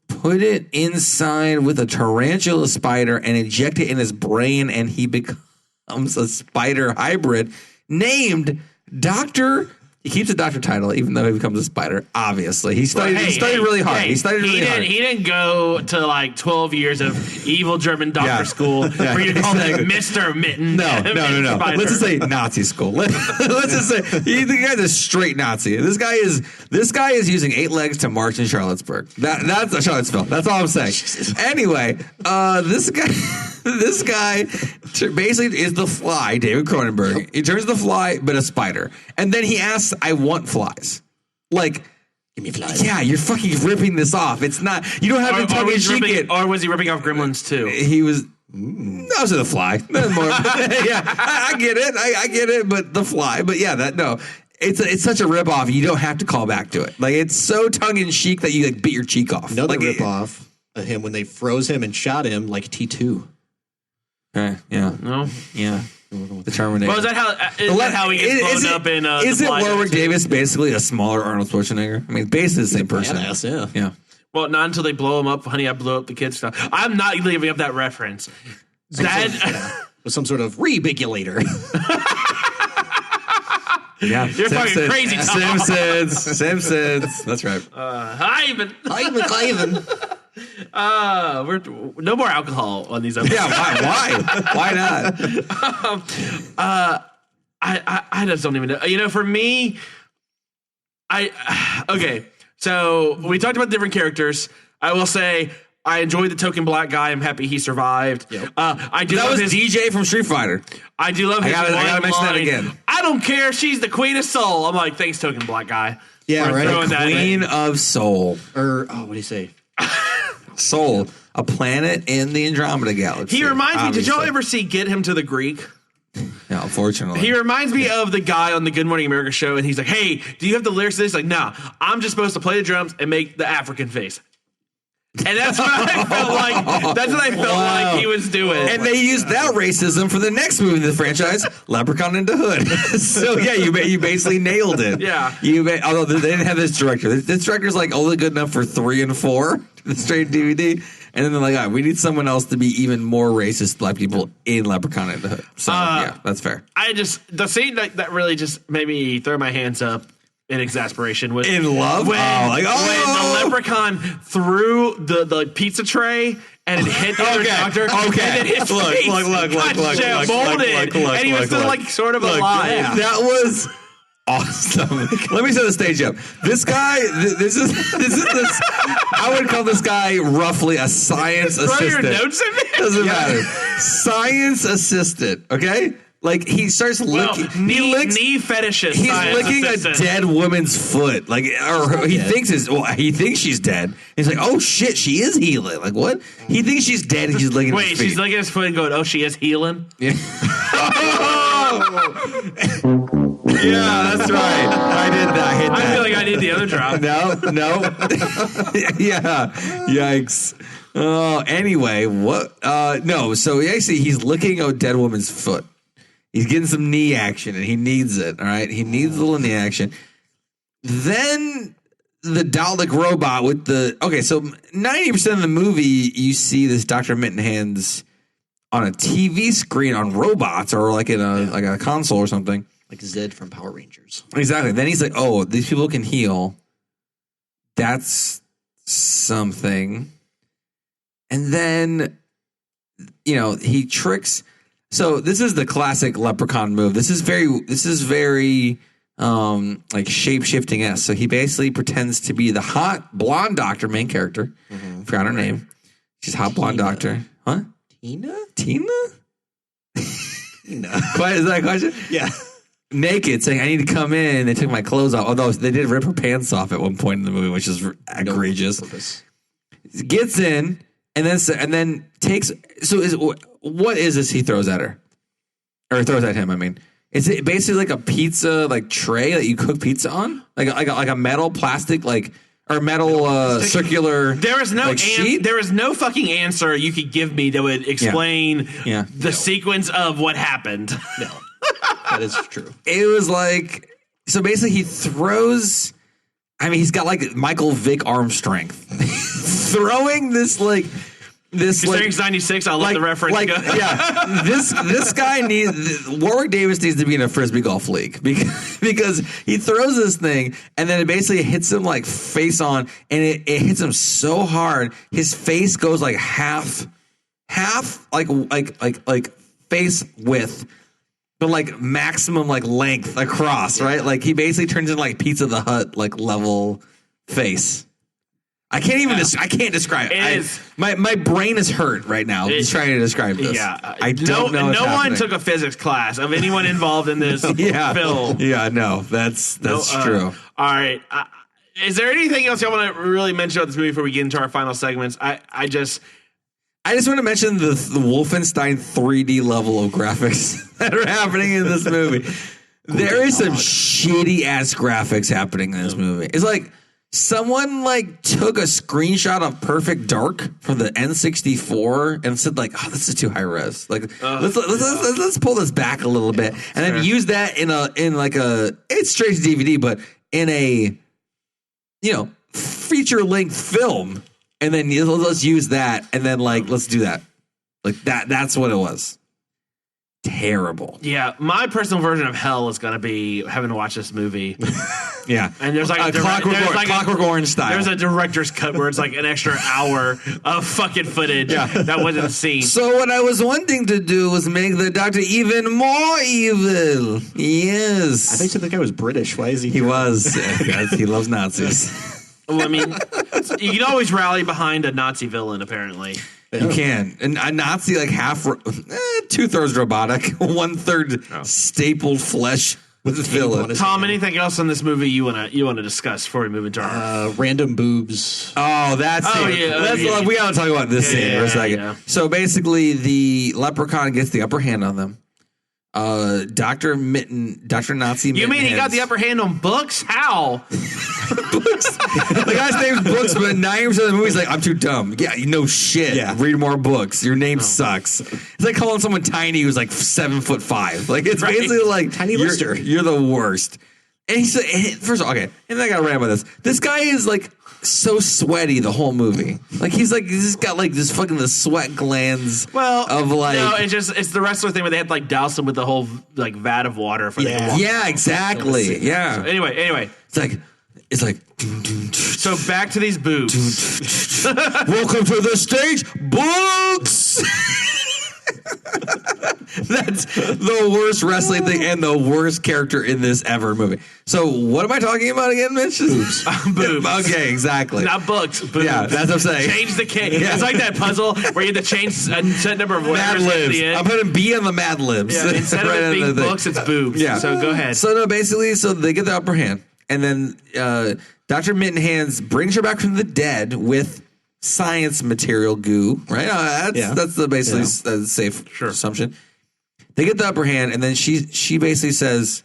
put it inside with a tarantula spider and inject it in his brain, and he becomes a spider hybrid named Dr. He keeps a doctor title, even though he becomes a spider. Obviously, he studied really hard. He didn't go to like 12 years of evil German doctor school for you to call him Mr. Mitten. No. Let's just say Nazi school. Let's just say the guy's a straight Nazi. This guy is using 8 legs to march in Charlottesburg. That's Charlottesville. That's all I'm saying. Anyway, this guy basically is the Fly, David Cronenberg. He turns the Fly, but a spider, and then he asks, "I want flies." Like, give me flies. Yeah, you're fucking ripping this off. It's not. You don't have to tongue in cheek it. Or was he ripping off Gremlins too? He was. Those are the Fly. More. Yeah, I get it. I get it. But the Fly. But yeah, no. It's such a ripoff. You don't have to call back to it. Like, it's so tongue in cheek that you like bit your cheek off. Another like, ripoff. him when they froze him and shot him like T2. Okay, yeah. No? Yeah. The Terminator. Well, is that how he gets blown up in Is it Warwick Davis basically a smaller Arnold Schwarzenegger? I mean, basically the same person. Badass, yeah. Well, not until they blow him up. Honey, I blew up the kid stuff. I'm not leaving up that reference. With some sort of rebigulator. Yeah, You're fucking crazy, Tom. Simpsons. That's right. Ivan. We're no more alcohol on these episodes. Yeah, why not? I just don't even know. You know, for me, okay. So we talked about different characters. I will say I enjoyed the token black guy. I'm happy he survived. Yep. I do. That love was DJ from Street Fighter. I do love his. I gotta mention that again. I don't care. She's the queen of soul. I'm like, thanks, token black guy. Yeah, right. Queen of Soul. Or what do you say? Soul, a planet in the Andromeda Galaxy. He reminds me. obviously. Did y'all ever see Get Him to the Greek? Yeah, unfortunately. He reminds me of the guy on the Good Morning America show, and he's like, "Hey, do you have the lyrics to this?" Like, no, I'm just supposed to play the drums and make the African face. And that's what I felt like. That's what I felt like he was doing. And they used that racism for the next movie in the franchise, Leprechaun in the Hood. So yeah, you basically nailed it. Yeah. Although they didn't have this director. This director's like only good enough for 3 and 4, the straight DVD. And then they're like, all right, we need someone else to be even more racist black people in Leprechaun in the Hood. So yeah, that's fair. The scene that really just made me throw my hands up in exasperation was in love. When the leprechaun threw the pizza tray and it hit the other doctor. Okay. And then his face got molded, and he was still like sort of alive. That was awesome. Let me set the stage up. This guy, this is I would call this guy roughly a science assistant. Throw your notes in me? Doesn't matter. Science assistant. Okay. Like he starts licking, knee fetishist. He's licking a dead woman's foot, like, or he thinks she's dead. He's like, oh shit, she is healing. Like what? He thinks she's dead, and he's licking. Wait, his feet. she's licking his foot and going, oh, she is healing. Yeah. Yeah, that's right. I did that. I hit that. I feel like I did the other drop. No. Yeah. Yikes. Oh, anyway, what? No. So actually, he's licking a dead woman's foot. He's getting some knee action, and he needs it. All right, he needs a little knee action. Then the Dalek robot with the so 90% of the movie you see this Dr. Mittenhands on a TV screen on robots or like in a console or something, like Zed from Power Rangers. Exactly. Then he's like, oh, these people can heal. That's something. And then he tricks. So this is the classic Leprechaun move. This is very like shape-shifting-esque. So he basically pretends to be the hot blonde doctor, main character. Mm-hmm. Forgot her name. She's hot blonde doctor. Huh? Tina? Tina? Is that a question? Yeah. Naked, saying, I need to come in. They took my clothes off. Although they did rip her pants off at one point in the movie, which is egregious. Gets in. And then takes. So what is this he throws at her, or throws at him? I mean, is it basically like a pizza tray that you cook pizza on, like a metal plastic or metal circular? There is no sheet? There is no fucking answer you could give me that would explain the sequence of what happened. No, that is true. It was like so. Basically, he throws. I mean, he's got like Michael Vick arm strength. Throwing this Considering 96, I'll let the reference go. Yeah, this guy Warwick Davis needs to be in a frisbee golf league because he throws this thing and then it basically hits him like face on, and it hits him so hard his face goes like half like face width. But like maximum like length across, right? Like he basically turns into like Pizza the Hut like level face. I can't even. I can't describe it. My brain is hurt right now. Just trying to describe this. Yeah, I don't know. No one took a physics class of anyone involved in this film. Yeah, no, that's true. All right. Is there anything else y'all want to really mention about this movie before we get into our final segments? I just want to mention the Wolfenstein 3D level of graphics that are happening in this movie. There is some shitty ass graphics happening in this movie. It's like. Someone like took a screenshot of Perfect Dark from the N64 and said like, "Oh, this is too high res. Like, let's pull this back a little bit," and then use that in it's straight to DVD, but in a feature length film, and then let's use that, and then let's do that, That's what it was. Terrible. Yeah, my personal version of hell is going to be having to watch this movie. Yeah, and there's like Clockwork Orange style. There's a director's cut where it's like an extra hour of fucking footage that wasn't seen. So what I was wanting to do was make the Doctor even more evil. Yes, I think the guy was British. Why is he? He was. He loves Nazis. Well, I mean, you can always rally behind a Nazi villain. Apparently. You can. And a Nazi, like 2/3 robotic, 1/3 stapled flesh with a villain. Tom, anything else in this movie you wanna discuss before we move into our random boobs? Oh, that's it. Yeah, we gotta talk about this scene for a second. Yeah. So basically, the Leprechaun gets the upper hand on them. Dr. Nazi. You mean he got the upper hand on Books? How? Books. The guy's name's Books, but 90% of the movie's like, I'm too dumb. Yeah, you know shit. Yeah. Read more books. Your name sucks. It's like calling someone tiny who's like 7'5". Like it's basically like Tiny Lister. You're the worst. And he said, first of all, okay, and then I got to rant about this. This guy is like so sweaty the whole movie. Like he's just got like this fucking the sweat glands. Well, of like no, it's the wrestler thing where they had to like douse him with the whole like vat of water for yeah, exactly. Yeah. So anyway, it's like. So back to these boobs. Welcome to the stage, Books. That's the worst wrestling thing and the worst character in this ever movie. So what am I talking about again, Mitch? Boobs. Okay, exactly. Not books. Boobs. Yeah, that's what I'm saying. Change the K. Yeah. It's like that puzzle where you have to change a set number of letters Mad at Libs. the end. I'm putting B on the Mad Libs. Yeah, instead of it being books, it's boobs. Yeah. So go ahead. So no, basically, they get the upper hand, and then Dr. Mittenhands brings her back from the dead with science material goo, right? That's the basically safe assumption. They get the upper hand, and then she basically says,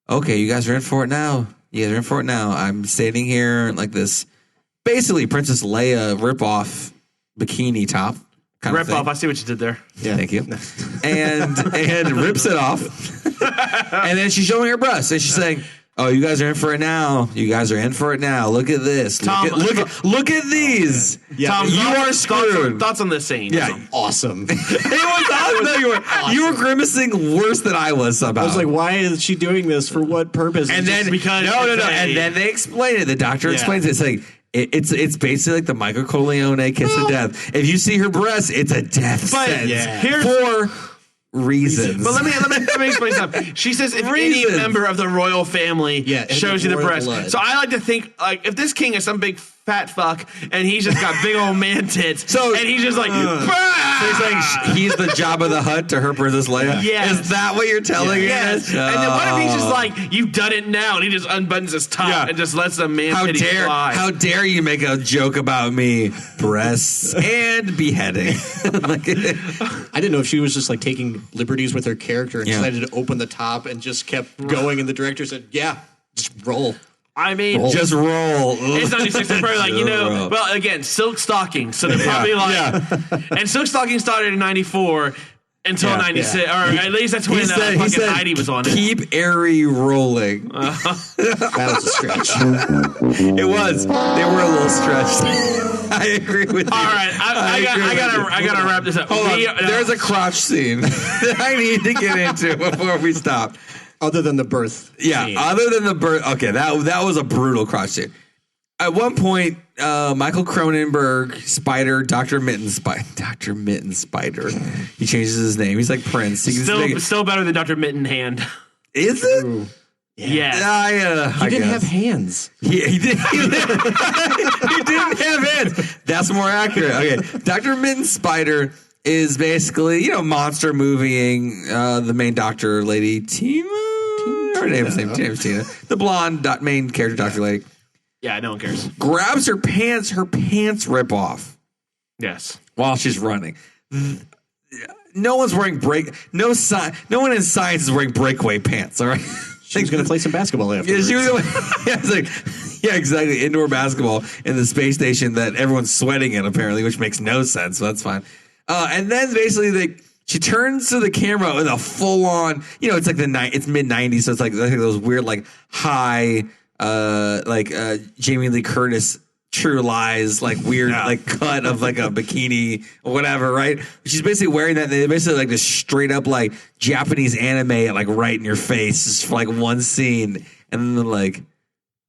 "Okay, you guys are in for it now. I'm standing here like this, basically Princess Leia ripoff bikini top kind of thing. Rip off. I see what you did there. Yeah, thank you. And rips it off, and then she's showing her breasts, and she's saying." Oh, you guys are in for it now. Look at this. Tom, look at these. Yeah. Tom, you are screwed. Thoughts on this scene? Yeah, awesome. It was awesome. You were grimacing worse than I was somehow. I was like, why is she doing this? For what purpose? And then because no. And then they explain it. The doctor explains it. It's like it's basically like the Michael Corleone kiss of death. If you see her breasts, it's a death sentence for reasons. But let me explain something. She says if any member of the royal family shows you the breast. Blood. So I like to think like if this king is some big fat fuck and he's just got big old man tits and he's just like so he's like he's the Jabba the Hutt to her Princess Leia. Yes. Is that what you're telling me? Yes. And then what if he's just like you've done it now and he just unbuttons his top and just lets the man titties fly. How dare you make a joke about me? Breasts and beheading. I didn't know if she was just like taking liberties with her character and decided to open the top and just kept going and the director said, just roll. I mean, just roll. It's 96. They're probably like, well, again, silk stockings. So they're probably and silk stockings started in 94 until 96. Or at least that's when fucking Heidi was on it. Keep airy rolling. That was a stretch. It was. They were a little stretched. I agree with you. All right. I gotta wrap this up. Hold on. There's a crotch scene that I need to get into before we stop. Other than the birth scene. Other than the birth. Okay, that was a brutal crotch scene. At one point, Michael Cronenberg, Spider, Dr. Mitten Spider. He changes his name. He's like Prince. Still better than Dr. Mitten Hand. Is it? Ooh. Yeah. He didn't have hands. He didn't have hands. That's more accurate. Okay, Dr. Mitten Spider is basically, monster movieing the main doctor lady, Tina. Her name's Tina. The blonde main character doctor lady. Yeah, no one cares. Grabs her pants rip off. Yes. While she's running. No one's wearing no one in science is wearing breakaway pants, all right? She was going to play some basketball after. Yeah, she was going. Yeah, it's like Yeah, exactly. Indoor basketball in the space station that everyone's sweating in, apparently, which makes no sense. So that's fine. And then basically she turns to the camera with a full on, it's like it's mid 90s. So it's like those weird, like high, Jamie Lee Curtis True Lies, like weird, like cut of like a bikini or whatever, right? She's basically wearing that. They basically like just straight up like Japanese anime, like right in your face, just for like one scene, and then like,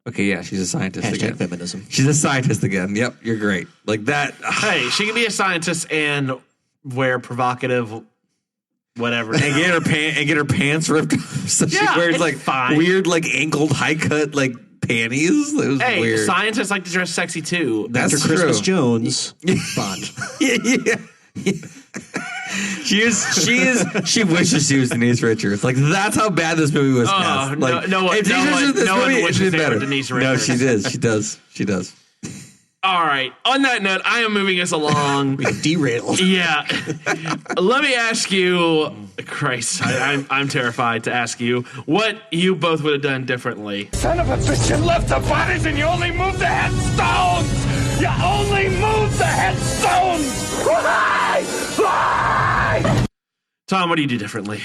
okay, yeah, she's a scientist again. Feminism. She's a scientist again. Yep, you're great. Like that. Hey, she can be a scientist and wear provocative, whatever, and get her pants ripped off. So she wears like weird, like ankled, high cut, like panties. It was weird. Scientists like to dress sexy too. That's Dr. Christmas Jones. Bond. Yeah. She wishes she was Denise Richards. Like that's how bad this movie was cast. Like no one wishes they were Denise Richards. No, she does. All right. On that note, I am moving us along. We derailed. Yeah. Let me ask you, Christ, I'm terrified to ask you what you both would have done differently. Son of a bitch, you left the bodies and you only moved the headstones! You only moved the headstones! Why? Why? Tom, what do you do differently?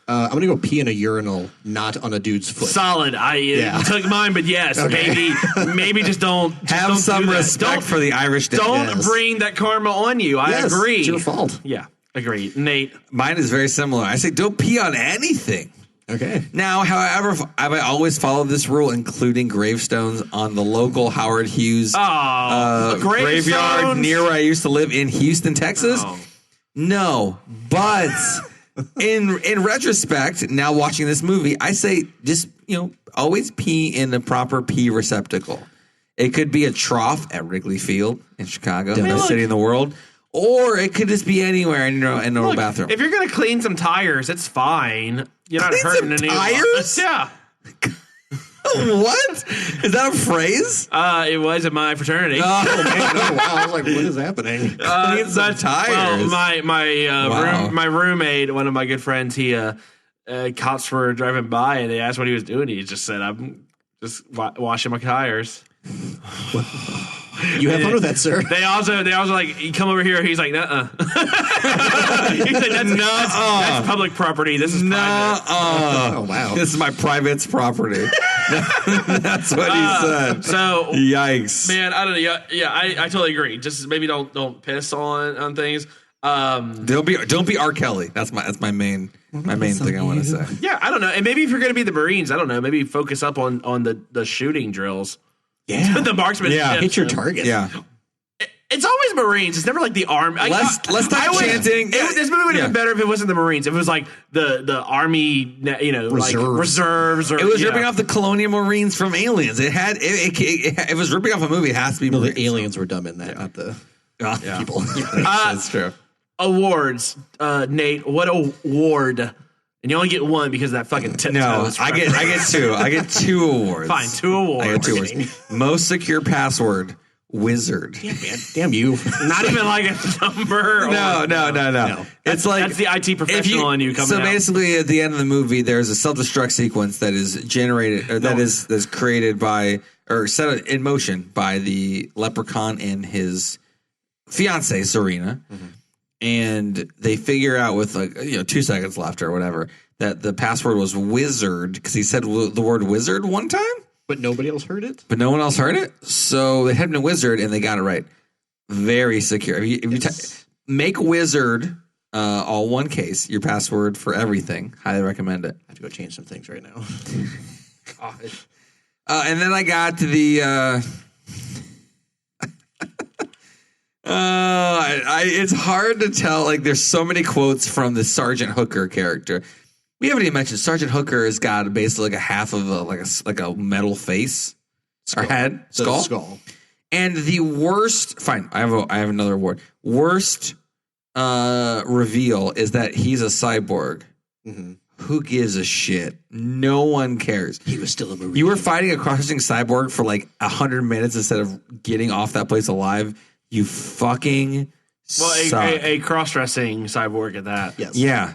I'm going to go pee in a urinal, not on a dude's foot. Solid. You took mine, but yes, okay. maybe just don't have some respect for the Irish. Don't bring that karma on you. I agree. It's your fault. Yeah, agree. Nate, mine is very similar. I say don't pee on anything. Okay. Now, however, I always followed this rule, including gravestones on the local Howard Hughes graveyard near where I used to live in Houston, Texas. No, but. In retrospect, now watching this movie, I say just, always pee in the proper pee receptacle. It could be a trough at Wrigley Field in Chicago, the best city in the world, or it could just be anywhere in your bathroom. If you're going to clean some tires, it's fine. You're not hurting anyone. Tires? Yeah. What? Is that a phrase? It was at my fraternity. Oh, man. Oh, wow. I was like, what is happening? Clean some tires. Well, my roommate, one of my good friends, cops were driving by and they asked what he was doing. He just said, I'm just washing my tires. You have fun with that, sir. They also like, you come over here. He's like, nuh-uh. He's like, that's public property. This is private. Oh, wow. This is my private's property. That's what he said. So, yikes, man. I don't know. Yeah, I totally agree. Just maybe don't piss on things. Don't be R. Kelly. That's my main thing I want to say. Yeah, I don't know. And maybe if you're going to be the Marines, I don't know. Maybe focus up on the shooting drills. Yeah, the marksmanship. Yeah, hit your target. Yeah. It's always Marines. It's never like the Army. Let's stop chanting. This movie would have been better if it wasn't the Marines. If it was like the Army, like reserves. Or, it was ripping off the Colonial Marines from Aliens. It was ripping off a movie. It has to be Marines. The aliens were dumb in that, not the people. That's true. Awards, Nate. What award? And you only get one because of that fucking tip. No, I get two. I get 2 awards. Fine, 2 awards. I get 2 awards. Most secure password. Wizard. Yeah, man. Damn you. Not even like a number. No. It's like that's the IT professional in you coming out. So basically, at the end of the movie, there's a self-destruct sequence that is generated, or that's created by, or set in motion by the Leprechaun and his fiancée Serena, and they figure out with 2 seconds left or whatever that the password was wizard because he said the word wizard one time. But nobody else heard it? But no one else heard it? So they had a wizard, and they got it right. Very secure. If you make wizard all one case, your password for everything. Highly recommend it. I have to go change some things right now. And then I got to the... it's hard to tell. Like, there's so many quotes from the Sergeant Hooker character. We haven't even mentioned Sergeant Hooker has got basically like a half of a metal face or head skull. And the worst. Fine, I have another award. Worst reveal is that he's a cyborg. Mm-hmm. Who gives a shit? No one cares. He was still a Marine. You were fighting a cross-dressing cyborg for like 100 minutes instead of getting off that place alive. You fucking suck. A cross-dressing cyborg at that. Yes. Yeah.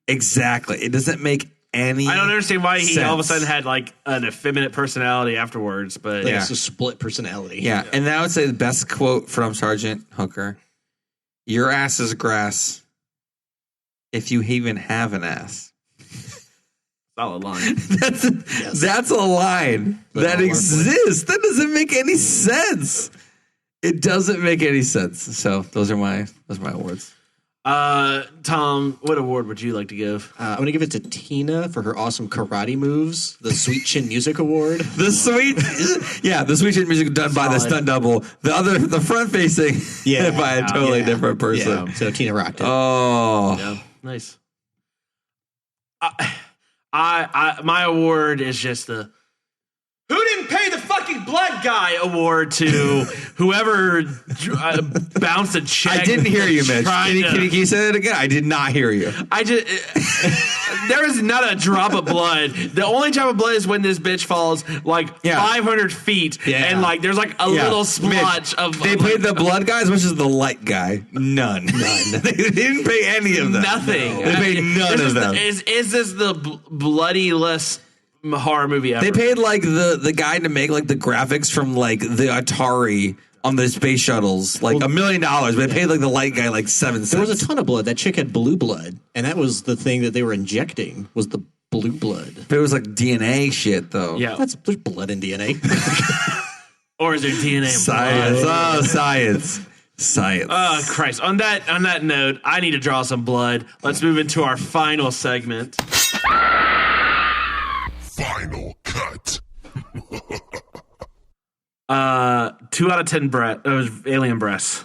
Exactly. It doesn't make any I don't understand why he sense. all of a sudden had like an effeminate personality afterwards, but Like it's a split personality. Yeah, and then I would say the best quote from Sergeant Hooker: "Your ass is grass, if you even have an ass." Solid line. That's a line that exists. That doesn't make any sense. It doesn't make any sense. So those are my awards. Tom, what award would you like to give? I'm going to give it to Tina for her awesome karate moves, the Sweet Chin Music Award. The Sweet Chin Music done by the stunt double. The front facing by a totally different person. Yeah. So Tina rocked it. Oh, yeah, nice. My award is just the "Who didn't pay the fucking blood guy" award to whoever bounced a check. I didn't hear you, Mitch. Can you say that again? I did not hear you. There was not a drop of blood. The only drop of blood is when this bitch falls like 500 feet and like there's like a little splotch of. They paid the blood guy as much as the light guy. None. They didn't pay any of them. Nothing. They paid none of them. Is this the bloodyless horror movie ever? They paid like the guy to make like the graphics from like the Atari on the space shuttles, like $1 million. But they paid like the light guy like 7 cents. There was a ton of blood. That chick had blue blood, and that was the thing that they were injecting was the blue blood. But it was like DNA shit, though. Yeah, there's blood in DNA. Or is there DNA? Science. Blood? Oh, science. Science. Oh Christ! On that note, I need to draw some blood. Let's move into our final segment. Final cut. 2 out of 10 alien breasts.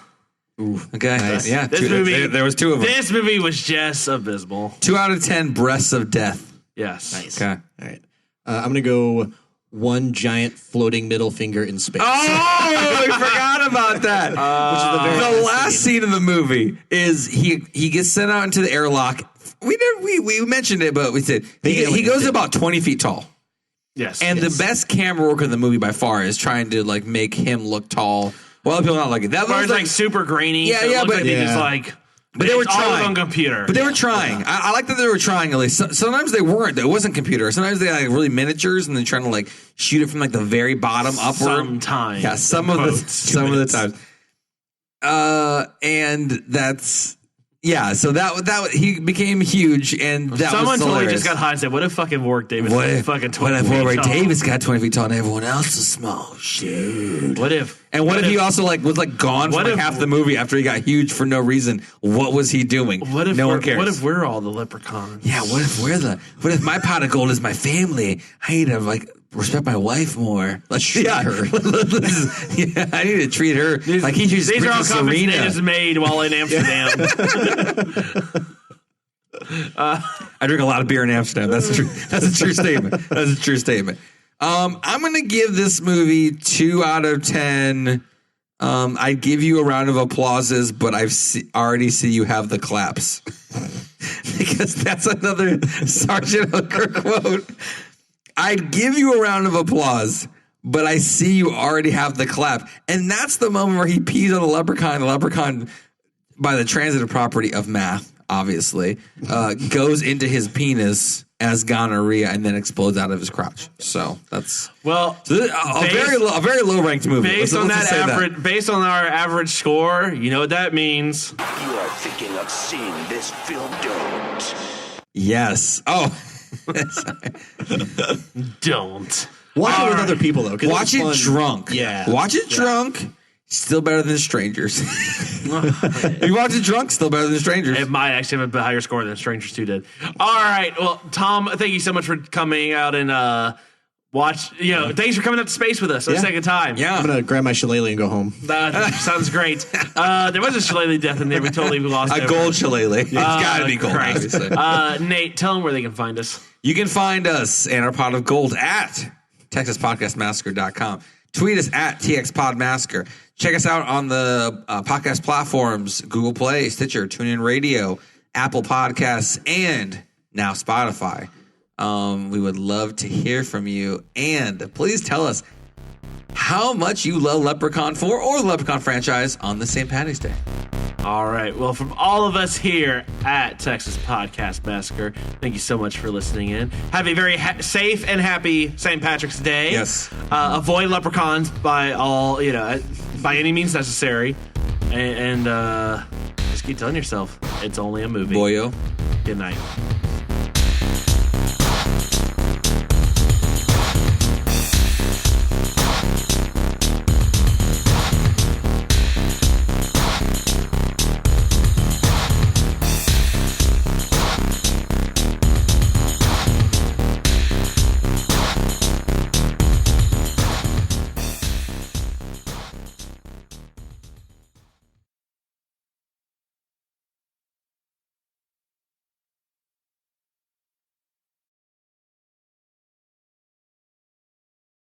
Ooh, okay. Nice. Yeah, This movie, there was 2 of them. This movie was just abysmal. 2 out of 10 breasts of death. Yes. Nice. Okay. All right. I'm going to go one giant floating middle finger in space. Oh, I forgot about that. The last scene of the movie is he gets sent out into the airlock. We mentioned it, but we said he goes about 20 feet tall. Yes. And the best camera work in the movie by far is trying to like make him look tall. Well, people not like it. That was like super grainy. Yeah, so it yeah, looks but like they just like. But they were all trying on computer. But they were trying. Yeah. I like that they were trying at least. Sometimes they weren't. It wasn't computer. Sometimes they had like really miniatures and they're trying to like shoot it from like the very bottom upward. Sometimes. Yeah, some of the times. And that's. Yeah, so that he became huge, and that someone was totally just got high and said, "What if fucking Warwick Davis? What if fucking 20 feet Warwick tall? Davis got 20 feet tall and everyone else is small? Shit. What if? And what if he also like was like gone for like half the movie after he got huge for no reason? What was he doing? What if no one cares? What if we're all the leprechauns? Yeah. What if my pot of gold is my family? I need to like respect my wife more. Let's treat her. Yeah, I need to treat her like he treats These are all Princess comments Serena. Nate has made while in Amsterdam. I drink a lot of beer in Amsterdam. That's a true. That's a true statement. That's a true statement. I'm going to give this movie 2 out of 10. I'd give you a round of applauses, but already see you have the claps because that's another Sergeant Hooker quote. I'd give you a round of applause, but I see you already have the clap. And that's the moment where he pees on the leprechaun. The leprechaun, by the transitive property of math, obviously, goes into his penis as gonorrhea and then explodes out of his crotch. So that's a very low ranked movie. Based on our average score, you know what that means. You are thinking of seeing this film, don't. Yes. Oh. Don't. Watch it with other people, though. Watch it drunk. Yeah. Watch it drunk. Still better than Strangers. If you watch it drunk, still better than Strangers. It might actually have a higher score than Strangers 2 did. All right. Well, Tom, thank you so much for coming out and watch. Thanks for coming up to space with us a second time. Yeah. I'm going to grab my shillelagh and go home. That sounds great. There was a shillelagh death in there. We totally lost a gold shillelagh. It's got to be gold, obviously. Nate, tell them where they can find us. You can find us and our pot of gold at TexasPodcastMassacre.com. Tweet us at TXPodMassacre. Check us out on the podcast platforms, Google Play, Stitcher, TuneIn Radio, Apple Podcasts, and now Spotify. We would love to hear from you. And please tell us how much you love Leprechaun 4 or the Leprechaun franchise on the St. Patty's Day. All right. Well, from all of us here at Texas Podcast Massacre, thank you so much for listening in. Have a very safe and happy St. Patrick's Day. Yes. Avoid leprechauns by any means necessary. And just keep telling yourself it's only a movie. Boyo. Good night.